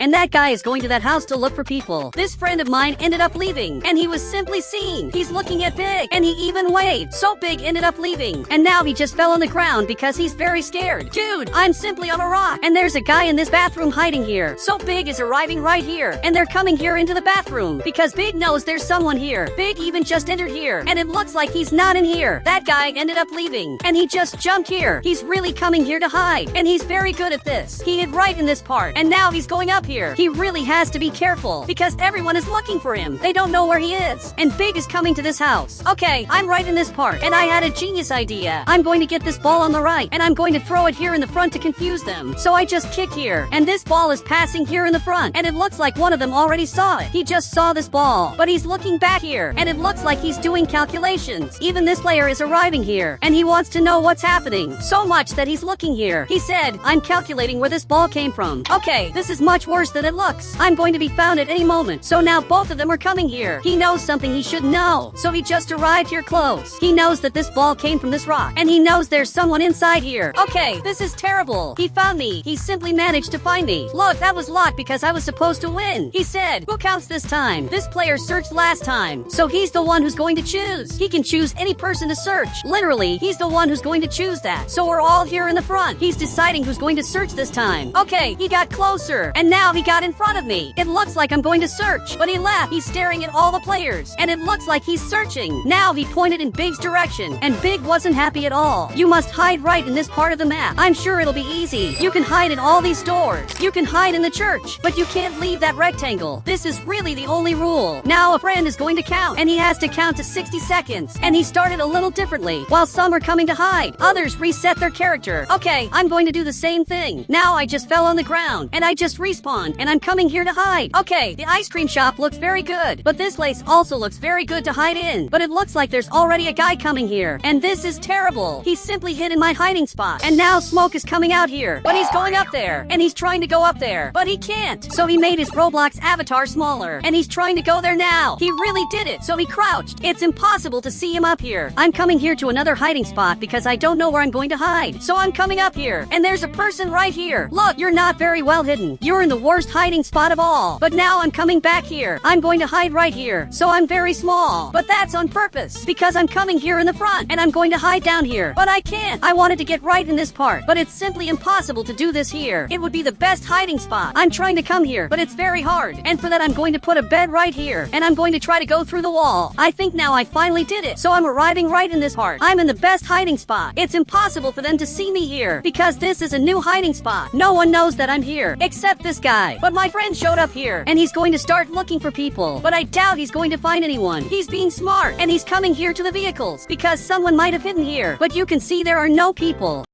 And that guy is going to that house to look for people. This friend of mine ended up leaving, and he was simply seen. He's looking at Big, and he even waved. So Big ended up leaving, and now he just fell on the ground because he's very scared. Dude, I'm simply on a rock, and there's a guy in this bathroom hiding here. So Big is arriving right here, and they're coming here into the bathroom because Big knows there's someone here. Big even just entered here, and it looks like he's not in here. That guy ended up leaving, and he just jumped here. He's really coming here to hide, and he's very good at this. He hid right in this part, and now he's going up here. He really has to be careful because everyone is looking for him. They don't know where he is. And Big is coming to this house. Okay, I'm right in this part, and I had a genius idea. I'm going to get this ball on the right, and I'm going to throw it here in the front to confuse them. So I just kick here, and this ball is passing here in the front, and it looks like one of them already saw it. He just saw this ball, but he's looking back here, and it looks like he's doing calculations. Even this player is arriving here, and he wants to know what's happening. So much that he's looking here. He said, I'm calculating where this ball came from. Okay, this is much worse than it looks. I'm going to be found at any moment. So now both of them are coming here. He knows something he should know. So he just arrived here close. He knows that this ball came from this rock. And he knows there's someone inside here. Okay, this is terrible. He found me. He simply managed to find me. Look, that was luck because I was supposed to win. He said, who counts this time? This player searched last time. So he's the one who's going to choose. He can choose any person to search. Literally, he's the one who's going to choose that. So we're all here in the front. He's deciding who's going to search this time. Okay, he got closer. And now he got in front of me. It looks like I'm going to search. But he left. He's staring at all the players. And it looks like he's searching. Now he pointed in Big's direction. And Big wasn't happy at all. You must hide right in this part of the map. I'm sure it'll be easy. You can hide in all these doors. You can hide in the church. But you can't leave that rectangle. This is really the only rule. Now a friend is going to count. And he has to count to 60 seconds. And he started a little differently. While some are coming to hide, others reset their character. Okay, I'm going to do the same thing. Now I just fell on the ground. And I just respawned. And I'm coming here to hide. Okay, the ice cream shop looks very good. But this place also looks very good to hide in. But it looks like there's already a guy coming here. And this is terrible. He simply hid in my hiding spot. And now smoke is coming out here. But he's going up there. And he's trying to go up there. But he can't. So he made his Roblox avatar smaller. And he's trying to go there now. He really did it. So he crouched. It's impossible to see him up here. I'm coming here to another hiding spot because I don't know where I'm going to hide. So I'm coming up here. And there's a person right here. Look, you're not very well hidden. You're in the worst hiding spot of all. But now I'm coming back here. I'm going to hide right here. So I'm very small. But that's on purpose. Because I'm coming here in the front. And I'm going to hide down here. But I can't. I wanted to get right in this part. But it's simply impossible to do this here. It would be the best hiding spot. I'm trying to come here. But it's very hard. And for that I'm going to put a bed right here. And I'm going to try to go through the wall. I think now I finally did it. So I'm arriving right in this part. I'm in the best hiding spot. It's impossible for them to see me here. Because this is a new hiding spot. No one knows that I'm here. Except this guy. But my friend showed up here. And he's going to start looking for people. But I doubt he's going to find anyone. He's being smart. And he's coming here to the vehicles. Because someone might have hidden here. But you can see there are no people.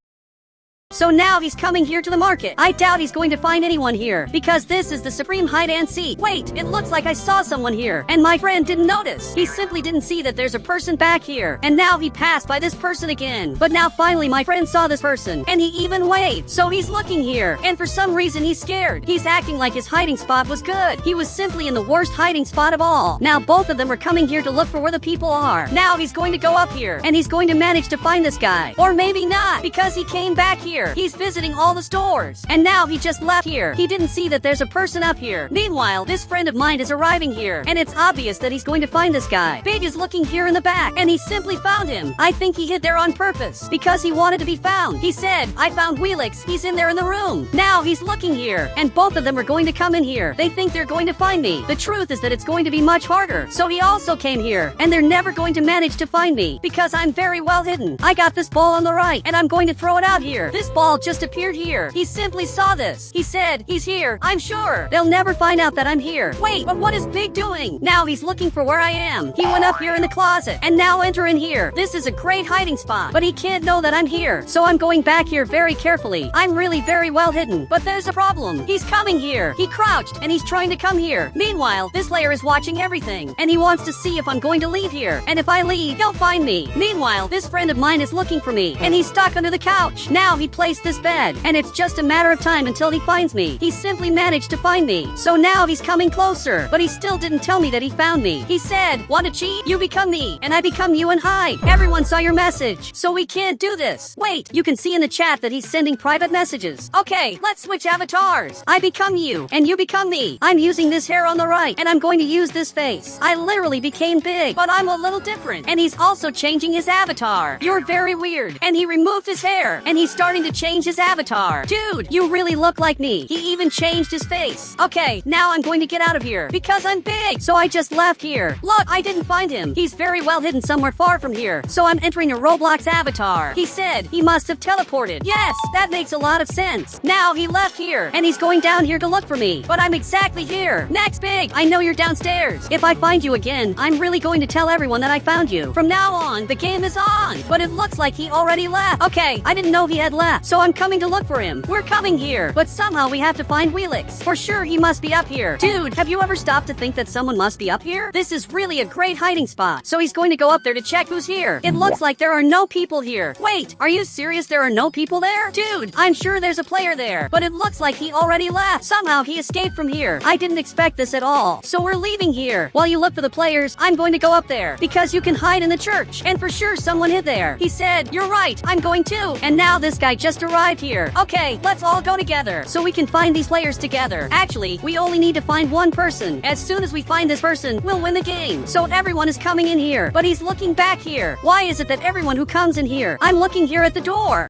So now he's coming here to the market. I doubt he's going to find anyone here, because this is the supreme hide and seek. Wait, it looks like I saw someone here, and my friend didn't notice. He simply didn't see that there's a person back here, and now he passed by this person again. But now finally my friend saw this person, and he even waved. So he's looking here, and for some reason he's scared. He's acting like his hiding spot was good. He was simply in the worst hiding spot of all. Now both of them are coming here to look for where the people are. Now he's going to go up here, and he's going to manage to find this guy. Or maybe not, because he came back here. He's visiting all the stores. And now he just left here. He didn't see that there's a person up here. Meanwhile, this friend of mine is arriving here. And it's obvious that he's going to find this guy. Big is looking here in the back. And he simply found him. I think he hid there on purpose. Because he wanted to be found. He said, I found Wheelix. He's in there in the room. Now he's looking here. And both of them are going to come in here. They think they're going to find me. The truth is that it's going to be much harder. So he also came here. And they're never going to manage to find me. Because I'm very well hidden. I got this ball on the right. And I'm going to throw it out here. This ball just appeared here. He simply saw this. He said, he's here. I'm sure. They'll never find out that I'm here. Wait, but what is Big doing? Now he's looking for where I am. He went up here in the closet. And now enter in here. This is a great hiding spot. But he can't know that I'm here. So I'm going back here very carefully. I'm really very well hidden. But there's a problem. He's coming here. He crouched. And he's trying to come here. Meanwhile, this layer is watching everything. And he wants to see if I'm going to leave here. And if I leave, he'll find me. Meanwhile, this friend of mine is looking for me. And he's stuck under the couch. Now he placed this bed. And it's just a matter of time until he finds me. He simply managed to find me. So now he's coming closer. But he still didn't tell me that he found me. He said, want to cheat? You become me. And I become you and hide. Everyone saw your message. So we can't do this. Wait, you can see in the chat that he's sending private messages. Okay, let's switch avatars. I become you. And you become me. I'm using this hair on the right. And I'm going to use this face. I literally became Big. But I'm a little different. And he's also changing his avatar. You're very weird. And he removed his hair. And he's starting to change his avatar. Dude, you really look like me. He even changed his face. Okay, now I'm going to get out of here. Because I'm Big. So I just left here. Look, I didn't find him. He's very well hidden somewhere far from here. So I'm entering a Roblox avatar. He said he must have teleported. Yes, that makes a lot of sense. Now he left here. And he's going down here to look for me. But I'm exactly here. Next, Big, I know you're downstairs. If I find you again, I'm really going to tell everyone that I found you. From now on, the game is on. But it looks like he already left. Okay, I didn't know he had left. Yeah, so I'm coming to look for him. We're coming here, but somehow we have to find Wheelix. For sure he must be up here. Dude, have you ever stopped to think that someone must be up here? This is really a great hiding spot. So he's going to go up there to check who's here. It looks like there are no people here. Wait, are you serious there are no people there? Dude, I'm sure there's a player there, but it looks like he already left. Somehow he escaped from here. I didn't expect this at all. So we're leaving here. While you look for the players, I'm going to go up there because you can hide in the church. And for sure someone hid there. He said, "You're right, I'm going too." And now this guy just arrived here. Okay, let's all go together so we can find these players together. Actually, we only need to find one person. As soon as we find this person, we'll win the game. So everyone is coming in here, but he's looking back here. Why is it that everyone who comes in here, I'm looking here at the door?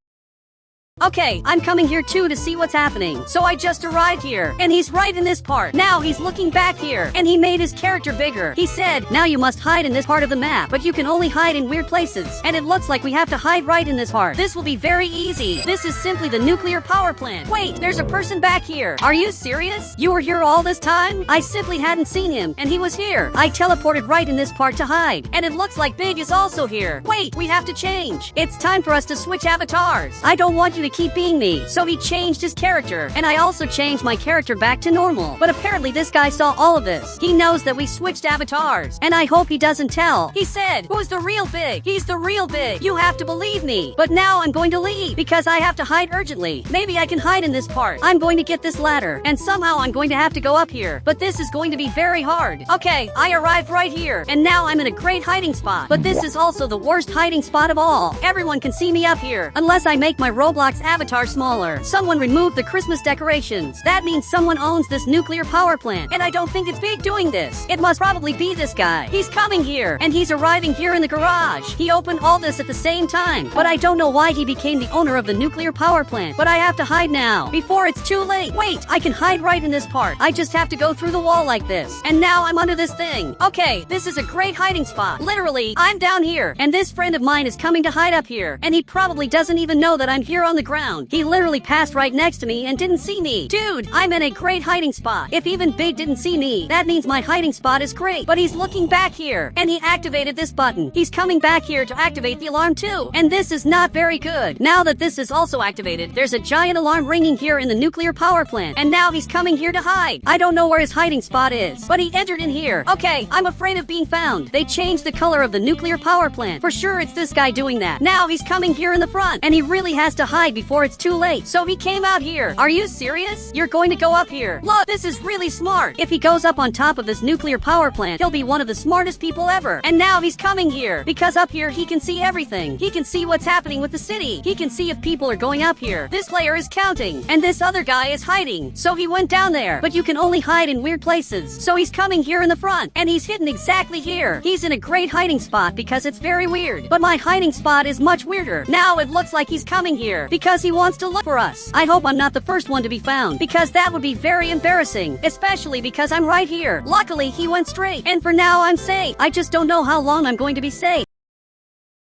Okay, I'm coming here too to see what's happening. So I just arrived here, and he's right in this part. Now he's looking back here, and he made his character bigger. He said, "Now you must hide in this part of the map, but you can only hide in weird places." And it looks like we have to hide right in this part. This will be very easy. This is simply the nuclear power plant. Wait, there's a person back here. Are you serious? You were here all this time? I simply hadn't seen him, and he was here. I teleported right in this part to hide, and it looks like Big is also here. Wait, we have to change. It's time for us to switch avatars. I don't want you to keep being me. So he changed his character, and I also changed my character back to normal. But apparently this guy saw all of this. He knows that we switched avatars, and I hope he doesn't tell. He said, "Who's the real Big? He's the real Big. You have to believe me." But now I'm going to leave because I have to hide urgently. Maybe I can hide in this part. I'm going to get this ladder, and somehow I'm going to have to go up here. But this is going to be very hard. Okay, I arrived right here, and now I'm in a great hiding spot. But this is also the worst hiding spot of all. Everyone can see me up here, unless I make my Roblox avatar smaller. Someone removed the Christmas decorations. That means someone owns this nuclear power plant, and I don't think it's Big doing this. It must probably be this guy. He's coming here, and he's arriving here in the garage. He opened all this at the same time, but I don't know why he became the owner of the nuclear power plant. But I have to hide now, before it's too late. Wait, I can hide right in this part. I just have to go through the wall like this, and now I'm under this thing. Okay, this is a great hiding spot. Literally, I'm down here, and this friend of mine is coming to hide up here, and he probably doesn't even know that I'm here on the ground. He literally passed right next to me and didn't see me. Dude, I'm in a great hiding spot. If even Big didn't see me, that means my hiding spot is great. But he's looking back here, and he activated this button. He's coming back here to activate the alarm too, and this is not very good. Now that this is also activated, there's a giant alarm ringing here in the nuclear power plant, and now he's coming here to hide. I don't know where his hiding spot is, but he entered in here. Okay, I'm afraid of being found. They changed the color of the nuclear power plant. For sure it's this guy doing that. Now he's coming here in the front, and he really has to hide before it's too late. So he came out here. Are you serious? You're going to go up here. Look, this is really smart. If he goes up on top of this nuclear power plant, he'll be one of the smartest people ever. And now he's coming here, because up here he can see everything. He can see what's happening with the city. He can see if people are going up here. This player is counting, and this other guy is hiding. So he went down there, but you can only hide in weird places. So he's coming here in the front, and he's hidden exactly here. He's in a great hiding spot because it's very weird. But my hiding spot is much weirder. Now it looks like he's coming here, because he wants to look for us. I hope I'm not the first one to be found, because that would be very embarrassing, especially because I'm right here. Luckily, he went straight, and for now I'm safe. I just don't know how long I'm going to be safe.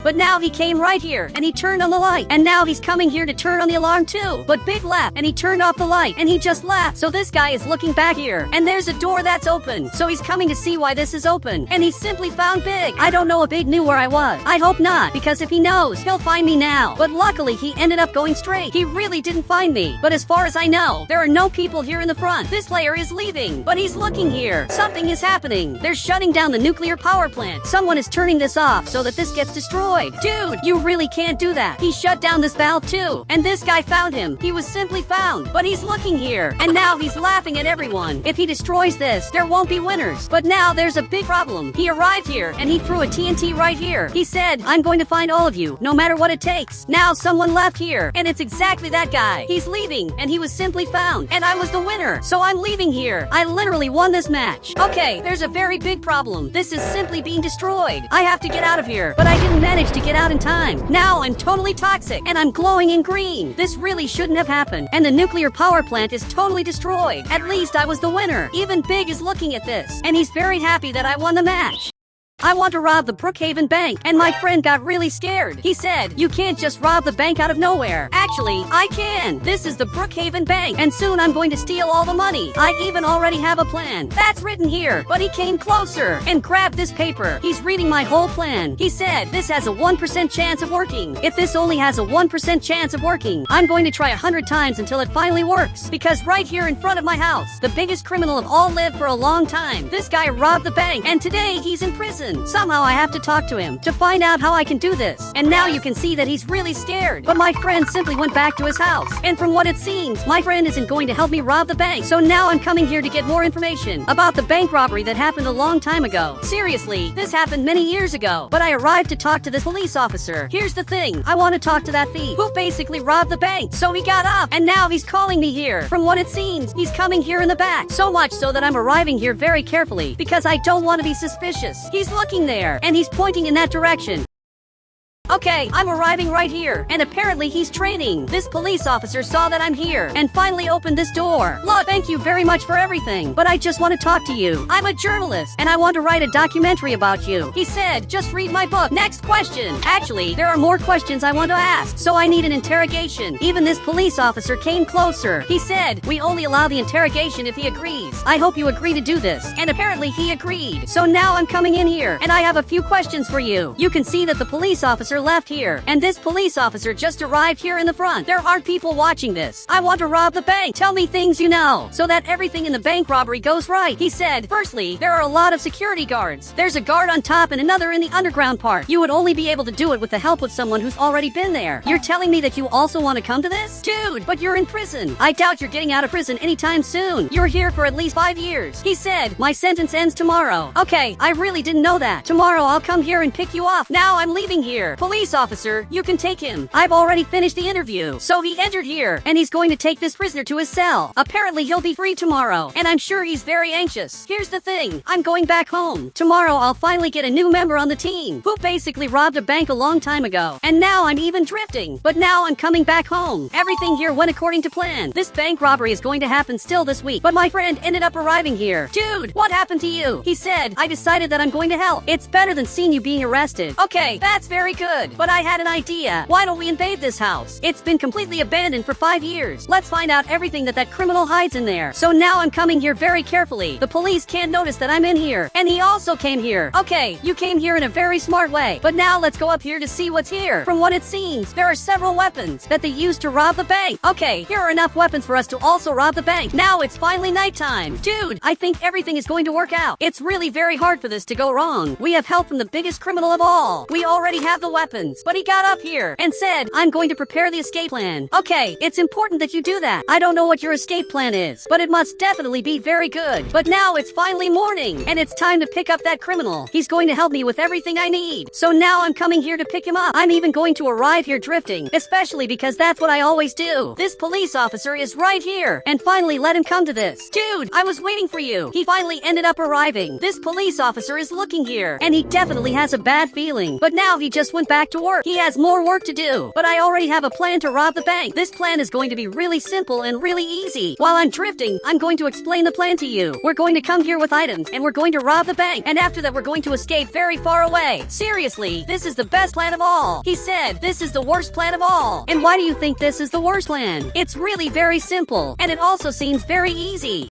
But now he came right here, and he turned on the light, and now he's coming here to turn on the alarm too. But Big left, and he turned off the light, and he just left. So this guy is looking back here, and there's a door that's open. So he's coming to see why this is open, and he simply found Big. I don't know if Big knew where I was. I hope not, because if he knows, he'll find me now. But luckily, he ended up going straight. He really didn't find me. But as far as I know, there are no people here in the front. This player is leaving, but he's looking here. Something is happening. They're shutting down the nuclear power plant. Someone is turning this off so that this gets destroyed. Dude, you really can't do that. He shut down this valve too, and this guy found him. He was simply found, but he's looking here, and now he's laughing at everyone. If he destroys this, there won't be winners. But now there's a big problem. He arrived here, and he threw a TNT right here. He said, "I'm going to find all of you, no matter what it takes." Now someone left here, and it's exactly that guy. He's leaving, and he was simply found, and I was the winner. So I'm leaving here. I literally won this match. Okay, there's a very big problem. This is simply being destroyed. I have to get out of here, but I didn't manage to get out in time. Now I'm totally toxic, and I'm glowing in green. This really shouldn't have happened, and the nuclear power plant is totally destroyed. At least I was the winner. Even Big is looking at this, and he's very happy that I won the match. I want to rob the Brookhaven bank, and my friend got really scared. He said, you can't just rob the bank out of nowhere. Actually, I can. This is the Brookhaven bank, and soon I'm going to steal all the money. I even already have a plan. That's written here, but he came closer and grabbed this paper. He's reading my whole plan. He said, this has a 1% chance of working. If this only has a 1% chance of working, I'm going to try 100 times until it finally works. Because right here in front of my house, the biggest criminal of all lived for a long time. This guy robbed the bank, and today he's in prison. Somehow I have to talk to him to find out how I can do this. And now you can see that he's really scared. But my friend simply went back to his house. And from what it seems, my friend isn't going to help me rob the bank. So now I'm coming here to get more information about the bank robbery that happened a long time ago. Seriously, this happened many years ago. But I arrived to talk to this police officer. Here's the thing. I want to talk to that thief who basically robbed the bank. So he got up, and now he's calling me here. From what it seems, he's coming here in the back. So much so that I'm arriving here very carefully because I don't want to be suspicious. He's looking there, and he's pointing in that direction. Okay, I'm arriving right here, and apparently he's training. This police officer saw that I'm here, and finally opened this door. Look, thank you very much for everything, but I just want to talk to you. I'm a journalist, and I want to write a documentary about you. He said, just read my book. Next question. Actually, there are more questions I want to ask, so I need an interrogation. Even this police officer came closer. He said, we only allow the interrogation if he agrees. I hope you agree to do this. And apparently he agreed. So now I'm coming in here, and I have a few questions for you. You can see that the police officer left here, and this police officer just arrived here in the front. There are people watching this. I want to rob the bank. Tell me things you know, so that everything in the bank robbery goes right. He said, firstly, there are a lot of security guards. There's a guard on top and another in the underground part. You would only be able to do it with the help of someone who's already been there. You're telling me that you also want to come to this? Dude, but you're in prison. I doubt you're getting out of prison anytime soon. You're here for at least 5 years. He said, my sentence ends tomorrow. Okay, I really didn't know that. Tomorrow I'll come here and pick you up. Now I'm leaving here. Police officer, you can take him. I've already finished the interview. So he entered here, and he's going to take this prisoner to his cell. Apparently he'll be free tomorrow, and I'm sure he's very anxious. Here's the thing, I'm going back home. Tomorrow I'll finally get a new member on the team, who basically robbed a bank a long time ago. And now I'm even drifting. But now I'm coming back home. Everything here went according to plan. This bank robbery is going to happen still this week, but my friend ended up arriving here. Dude, what happened to you? He said, I decided that I'm going to help. It's better than seeing you being arrested. Okay, that's very good. But I had an idea. Why don't we invade this house? It's been completely abandoned for 5 years. Let's find out everything that criminal hides in there. So now I'm coming here very carefully. The police can't notice that I'm in here. And he also came here. Okay, you came here in a very smart way. But now let's go up here to see what's here. From what it seems, there are several weapons that they used to rob the bank. Okay, here are enough weapons for us to also rob the bank. Now it's finally nighttime. Dude, I think everything is going to work out. It's really very hard for this to go wrong. We have help from the biggest criminal of all. We already have the weapons, but he got up here and said, I'm going to prepare the escape plan. Okay, it's important that you do that. I don't know what your escape plan is, but it must definitely be very good. But now it's finally morning, and it's time to pick up that criminal. He's going to help me with everything I need. So now I'm coming here to pick him up. I'm even going to arrive here drifting, especially because that's what I always do. This police officer is right here, and finally let him come to this. Dude, I was waiting for you. He finally ended up arriving. This police officer is looking here, and he definitely has a bad feeling. But now he just went back to work. He has more work to do, but I already have a plan to rob the bank. This plan is going to be really simple and really easy. While I'm drifting, I'm going to explain the plan to you. We're going to come here with items, and we're going to rob the bank, and after that we're going to escape very far away. Seriously, this is the best plan of all. He said, this is the worst plan of all. And why do you think this is the worst plan? It's really very simple, and it also seems very easy.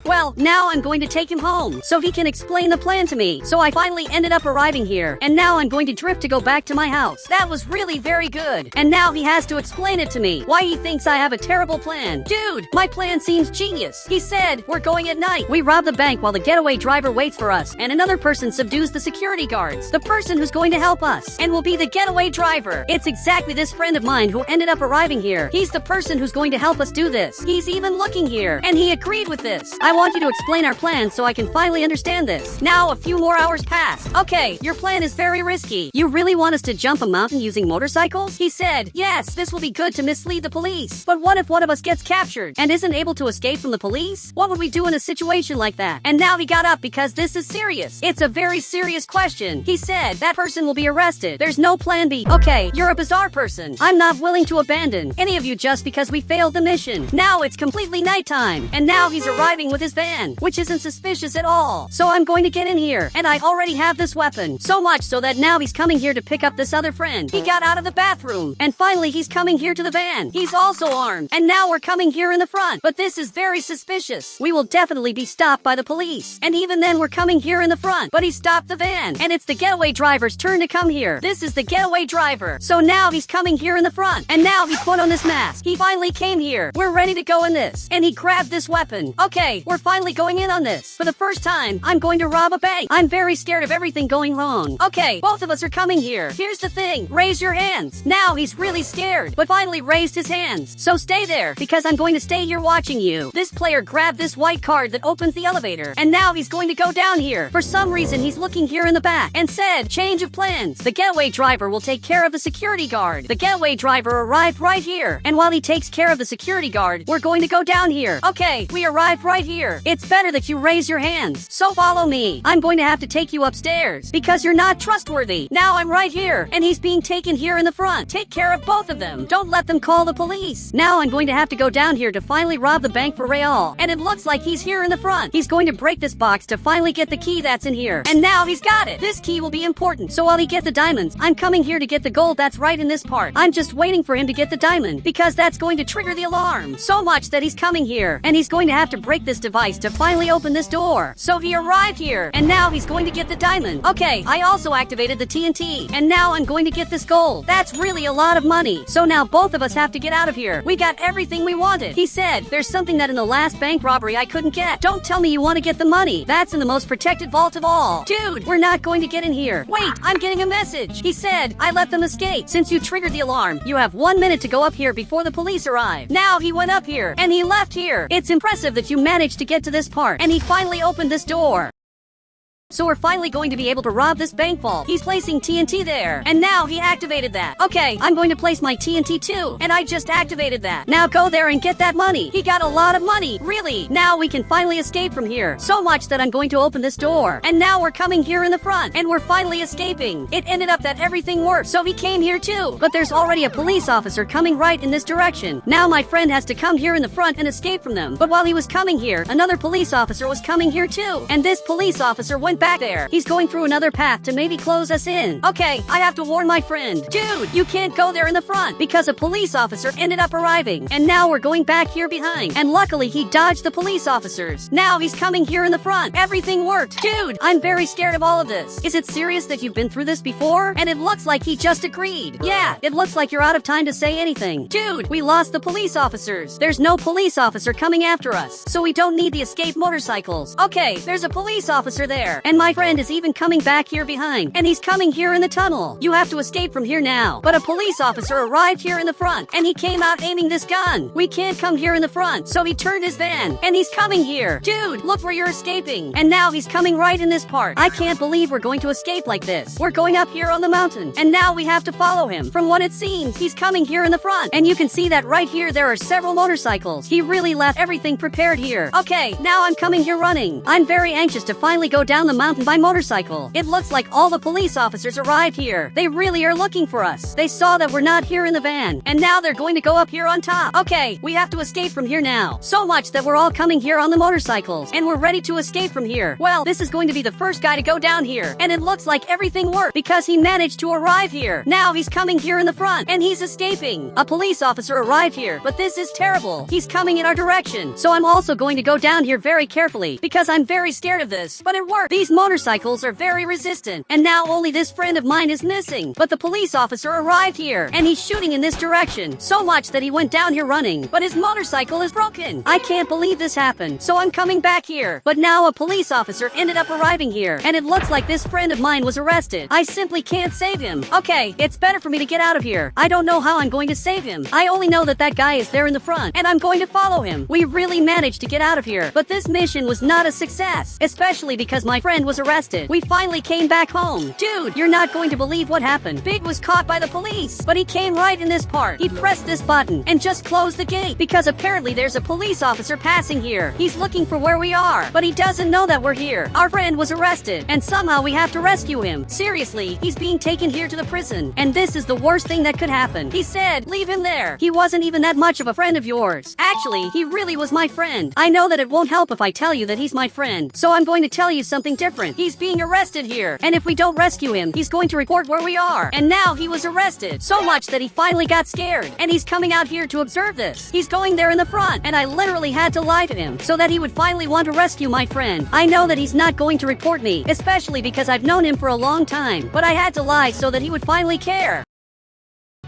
Well, now I'm going to take him home, so he can explain the plan to me. So I finally ended up arriving here, and now I'm going to drift to go back to my house. That was really very good. And now he has to explain it to me, why he thinks I have a terrible plan. Dude, my plan seems genius. He said, we're going at night. We rob the bank while the getaway driver waits for us, and another person subdues the security guards. The person who's going to help us, and will be the getaway driver. It's exactly this friend of mine who ended up arriving here. He's the person who's going to help us do this. He's even looking here, and he agreed with this. I want you to explain our plan so I can finally understand this. Now a few more hours pass. Okay, your plan is very risky. You really want us to jump a mountain using motorcycles? He said, yes, this will be good to mislead the police. But what if one of us gets captured and isn't able to escape from the police? What would we do in a situation like that? And now he got up because this is serious. It's a very serious question. He said, that person will be arrested. There's no plan B. Okay, you're a bizarre person. I'm not willing to abandon any of you just because we failed the mission. Now it's completely nighttime, and now he's arriving with with his van, which isn't suspicious at all. So I'm going to get in here, and I already have this weapon. So much so that now he's coming here to pick up this other friend. He got out of the bathroom, and finally he's coming here to the van. He's also armed, and now we're coming here in the front. But this is very suspicious. We will definitely be stopped by the police. And even then we're coming here in the front, but he stopped the van. And it's the getaway driver's turn to come here. This is the getaway driver. So now he's coming here in the front, and now he put on this mask. He finally came here. We're ready to go in this. And he grabbed this weapon. Okay, we're finally going in on this. For the first time, I'm going to rob a bank. I'm very scared of everything going wrong. Okay, both of us are coming here. Here's the thing. Raise your hands. Now he's really scared, but finally raised his hands. So stay there, because I'm going to stay here watching you. This player grabbed this white card that opens the elevator, and now he's going to go down here. For some reason, he's looking here in the back and said, change of plans. The getaway driver will take care of the security guard. The getaway driver arrived right here, and while he takes care of the security guard, we're going to go down here. Okay, we arrived right here. It's better that you raise your hands. So follow me. I'm going to have to take you upstairs, because you're not trustworthy. Now I'm right here, and he's being taken here in the front. Take care of both of them. Don't let them call the police. Now I'm going to have to go down here to finally rob the bank for Real. And it looks like he's here in the front. He's going to break this box to finally get the key that's in here. And now he's got it. This key will be important. So while he gets the diamonds, I'm coming here to get the gold that's right in this part. I'm just waiting for him to get the diamond, because that's going to trigger the alarm. So much that he's coming here, and he's going to have to break this device to finally open this door. So he arrived here, and now he's going to get the diamond. Okay, I also activated the TNT, and now I'm going to get this gold. That's really a lot of money. So now both of us have to get out of here. We got everything we wanted. He said, there's something that in the last bank robbery I couldn't get. Don't tell me you want to get the money. That's in the most protected vault of all. Dude, we're not going to get in here. Wait, I'm getting a message. He said, I let them escape. Since you triggered the alarm, you have 1 minute to go up here before the police arrive. Now he went up here, and he left here. It's impressive that you managed to get to this part, and he finally opened this door. So we're finally going to be able to rob this bank vault. He's placing TNT there, and now he activated that. Okay, I'm going to place my TNT too, and I just activated that. Now go there and get that money. He got a lot of money, really. Now we can finally escape from here. So much that I'm going to open this door. And now we're coming here in the front, and we're finally escaping. It ended up that everything worked, so he came here too. But there's already a police officer coming right in this direction. Now my friend has to come here in the front and escape from them. But while he was coming here, another police officer was coming here too. And this police officer went back there. He's going through another path to maybe close us in. Okay, I have to warn my friend. Dude, you can't go there in the front, because a police officer ended up arriving. And now we're going back here behind. And luckily he dodged the police officers. Now he's coming here in the front. Everything worked. Dude, I'm very scared of all of this. Is it serious that you've been through this before? And it looks like he just agreed. Yeah, it looks like you're out of time to say anything. Dude, we lost the police officers. There's no police officer coming after us, so we don't need the escape motorcycles. Okay, there's a police officer there. And my friend is even coming back here behind, and he's coming here in the tunnel. You have to escape from here now. But a police officer arrived here in the front, and he came out aiming this gun. We can't come here in the front, so he turned his van, and he's coming here. Dude, look where you're escaping. And now he's coming right in this part. I can't believe we're going to escape like this. We're going up here on the mountain, and now we have to follow him. From what it seems, he's coming here in the front, and you can see that right here there are several motorcycles. He really left everything prepared here. Okay, now I'm coming here running. I'm very anxious to finally go down the mountain by motorcycle. It looks like all the police officers arrived here. They really are looking for us. They saw that we're not here in the van, and now they're going to go up here on top. Okay, we have to escape from here now. So much that we're all coming here on the motorcycles, and we're ready to escape from here. Well, this is going to be the first guy to go down here, and it looks like everything worked because he managed to arrive here. Now he's coming here in the front, and he's escaping. A police officer arrived here, but this is terrible. He's coming in our direction, so I'm also going to go down here very carefully because I'm very scared of this, but it worked. These motorcycles are very resistant, and now only this friend of mine is missing. But the police officer arrived here, and he's shooting in this direction, so much that he went down here running, but his motorcycle is broken. I can't believe this happened, so I'm coming back here. But now a police officer ended up arriving here, and it looks like this friend of mine was arrested. I simply can't save him. Okay, it's better for me to get out of here. I don't know how I'm going to save him. I only know that that guy is there in the front, and I'm going to follow him. We really managed to get out of here, but this mission was not a success, especially because my friend friend was arrested. We finally came back home. Dude, you're not going to believe what happened. Big was caught by the police, but he came right in this part. He pressed this button and just closed the gate because apparently there's a police officer passing here. He's looking for where we are, but he doesn't know that we're here. Our friend was arrested, and somehow we have to rescue him. Seriously, he's being taken here to the prison, and this is the worst thing that could happen. He said, leave him there. He wasn't even that much of a friend of yours. Actually, he really was my friend. I know that it won't help if I tell you that he's my friend, so I'm going to tell you something different. He's being arrested here, and if we don't rescue him, he's going to report where we are. And now he was arrested, so much that he finally got scared, and he's coming out here to observe this. He's going there in the front, and I literally had to lie to him so that he would finally want to rescue my friend. I know that he's not going to report me, especially because I've known him for a long time, but I had to lie so that he would finally care.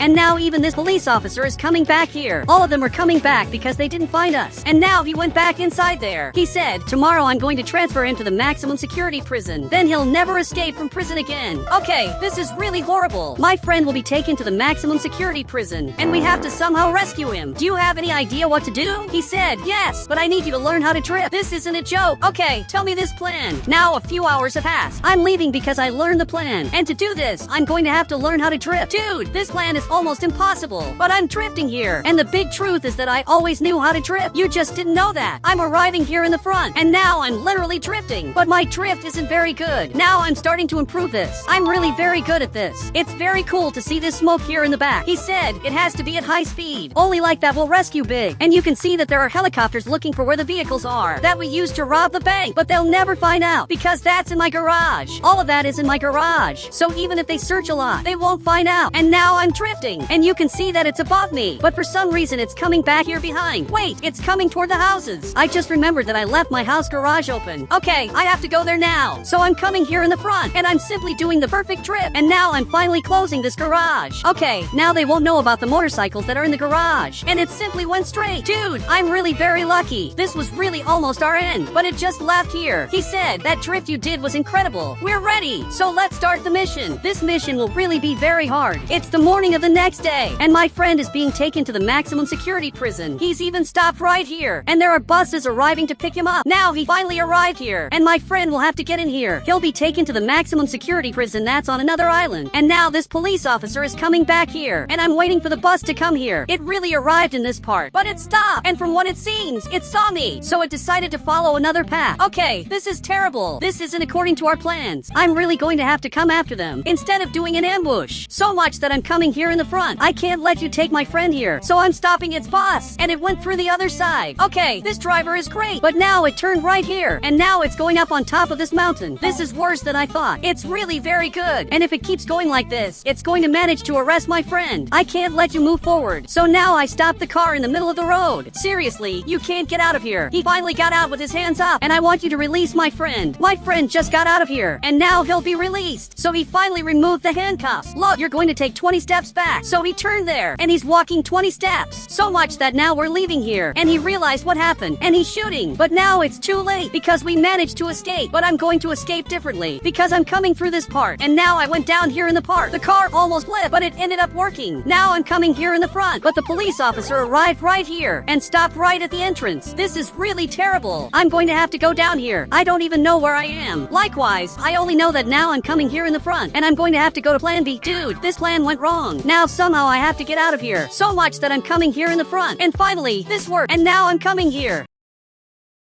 And now even this police officer is coming back here. All of them are coming back because they didn't find us. And now he went back inside there. He said, tomorrow I'm going to transfer him to the maximum security prison. Then he'll never escape from prison again. Okay, this is really horrible. My friend will be taken to the maximum security prison, and we have to somehow rescue him. Do you have any idea what to do? He said, yes, but I need you to learn how to drift. This isn't a joke. Okay, tell me this plan. Now a few hours have passed. I'm leaving because I learned the plan. And to do this, I'm going to have to learn how to drift. Dude, this plan is almost impossible, but I'm drifting here, and the big truth is that I always knew how to drift. You just didn't know that. I'm arriving here in the front, and now I'm literally drifting, but my drift isn't very good. Now I'm starting to improve this. I'm really very good at this. It's very cool to see this smoke here in the back. He said it has to be at high speed. Only like that will rescue Big. And you can see that there are helicopters looking for where the vehicles are that we used to rob the bank, but they'll never find out because that's in my garage. All of that is in my garage. So even if they search a lot, they won't find out. And now I'm drifting. And you can see that it's above me, but for some reason it's coming back here behind. Wait, it's coming toward the houses. I just remembered that I left my house garage open. Okay, I have to go there now. So I'm coming here in the front, and I'm simply doing the perfect drift. And now I'm finally closing this garage. Okay, now they won't know about the motorcycles that are in the garage. And it simply went straight. Dude, I'm really very lucky. This was really almost our end, but it just left here. He said, that drift you did was incredible. We're ready. So let's start the mission. This mission will really be very hard. It's the morning of the next day, and my friend is being taken to the maximum security prison. He's even stopped right here, and there are buses arriving to pick him up. Now he finally arrived here, and my friend will have to get in here. He'll be taken to the maximum security prison that's on another island. And now this police officer is coming back here, and I'm waiting for the bus to come here. It really arrived in this part, but it stopped, and from what it seems, it saw me, so it decided to follow another path. Okay, this is terrible. This isn't according to our plans. I'm really going to have to come after them instead of doing an ambush. So much that I'm coming here in the front. I can't let you take my friend here, so I'm stopping its bus, and it went through the other side. Okay, this driver is great, but now it turned right here, and now it's going up on top of this mountain. This is worse than I thought. It's really very good, and if it keeps going like this, it's going to manage to arrest my friend. I can't let you move forward, so now I stopped the car in the middle of the road. Seriously, you can't get out of here. He finally got out with his hands up, and I want you to release my friend. My friend just got out of here, and now he'll be released. So he finally removed the handcuffs. Look, you're going to take 20 steps back. So he turned there, and he's walking 20 steps. So much that now we're leaving here, and he realized what happened, and he's shooting. But now it's too late, because we managed to escape. But I'm going to escape differently, because I'm coming through this part, and now I went down here in the park. The car almost flipped, but it ended up working. Now I'm coming here in the front, but the police officer arrived right here, and stopped right at the entrance. This is really terrible. I'm going to have to go down here. I don't even know where I am. Likewise, I only know that now I'm coming here in the front, and I'm going to have to go to plan B. Dude, this plan went wrong. Now somehow I have to get out of here. So much that I'm coming here in the front, and finally, this worked, and now I'm coming here.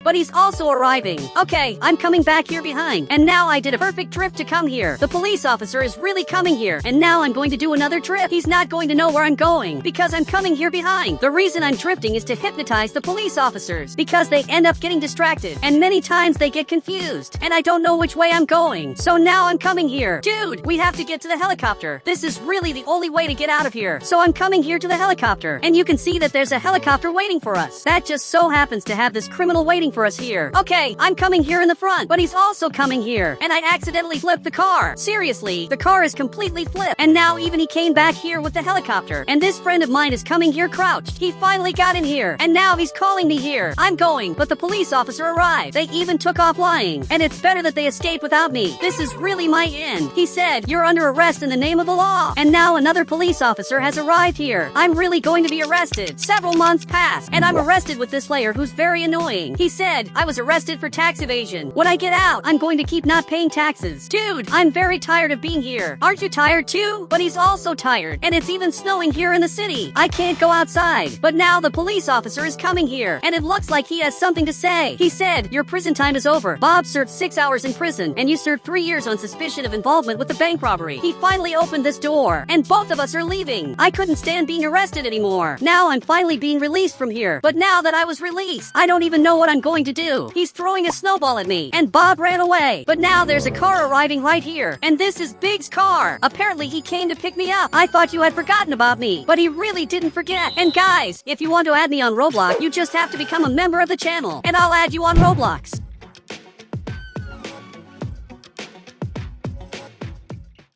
But he's also arriving. Okay, I'm coming back here behind, and now I did a perfect drift to come here. The police officer is really coming here, and now I'm going to do another drift. He's not going to know where I'm going, because I'm coming here behind. The reason I'm drifting is to hypnotize the police officers, because they end up getting distracted, and many times they get confused, and I don't know which way I'm going. So now I'm coming here. Dude, we have to get to the helicopter. This is really the only way to get out of here. So I'm coming here to the helicopter, and you can see that there's a helicopter waiting for us. That just so happens to have this criminal waiting for us here. Okay, I'm coming here in the front, but he's also coming here, and I accidentally flipped the car. Seriously, the car is completely flipped, and now even he came back here with the helicopter, and this friend of mine is coming here crouched. He finally got in here, and now he's calling me here. I'm going, but the police officer arrived. They even took off lying, and it's better that they escaped without me. This is really my end. He said, you're under arrest in the name of the law, and now another police officer has arrived here. I'm really going to be arrested. Several months pass, and I'm arrested with this player who's very annoying. He said said I was arrested for tax evasion. When I get out, I'm going to keep not paying taxes. Dude, I'm very tired of being here. Aren't you tired too? But he's also tired, and it's even snowing here in the city. I can't go outside. But now the police officer is coming here, and it looks like he has something to say. He said, your prison time is over. Bob served 6 hours in prison, and you served 3 years on suspicion of involvement with the bank robbery. He finally opened this door, and both of us are leaving. I couldn't stand being arrested anymore. Now I'm finally being released from here. But now that I was released, I don't even know what I'm going to do. He's throwing a snowball at me, and Bob ran away. But now there's a car arriving right here, and this is Big's car. Apparently he came to pick me up. I thought you had forgotten about me, but he really didn't forget. And guys, if you want to add me on Roblox, you just have to become a member of the channel, and I'll add you on Roblox.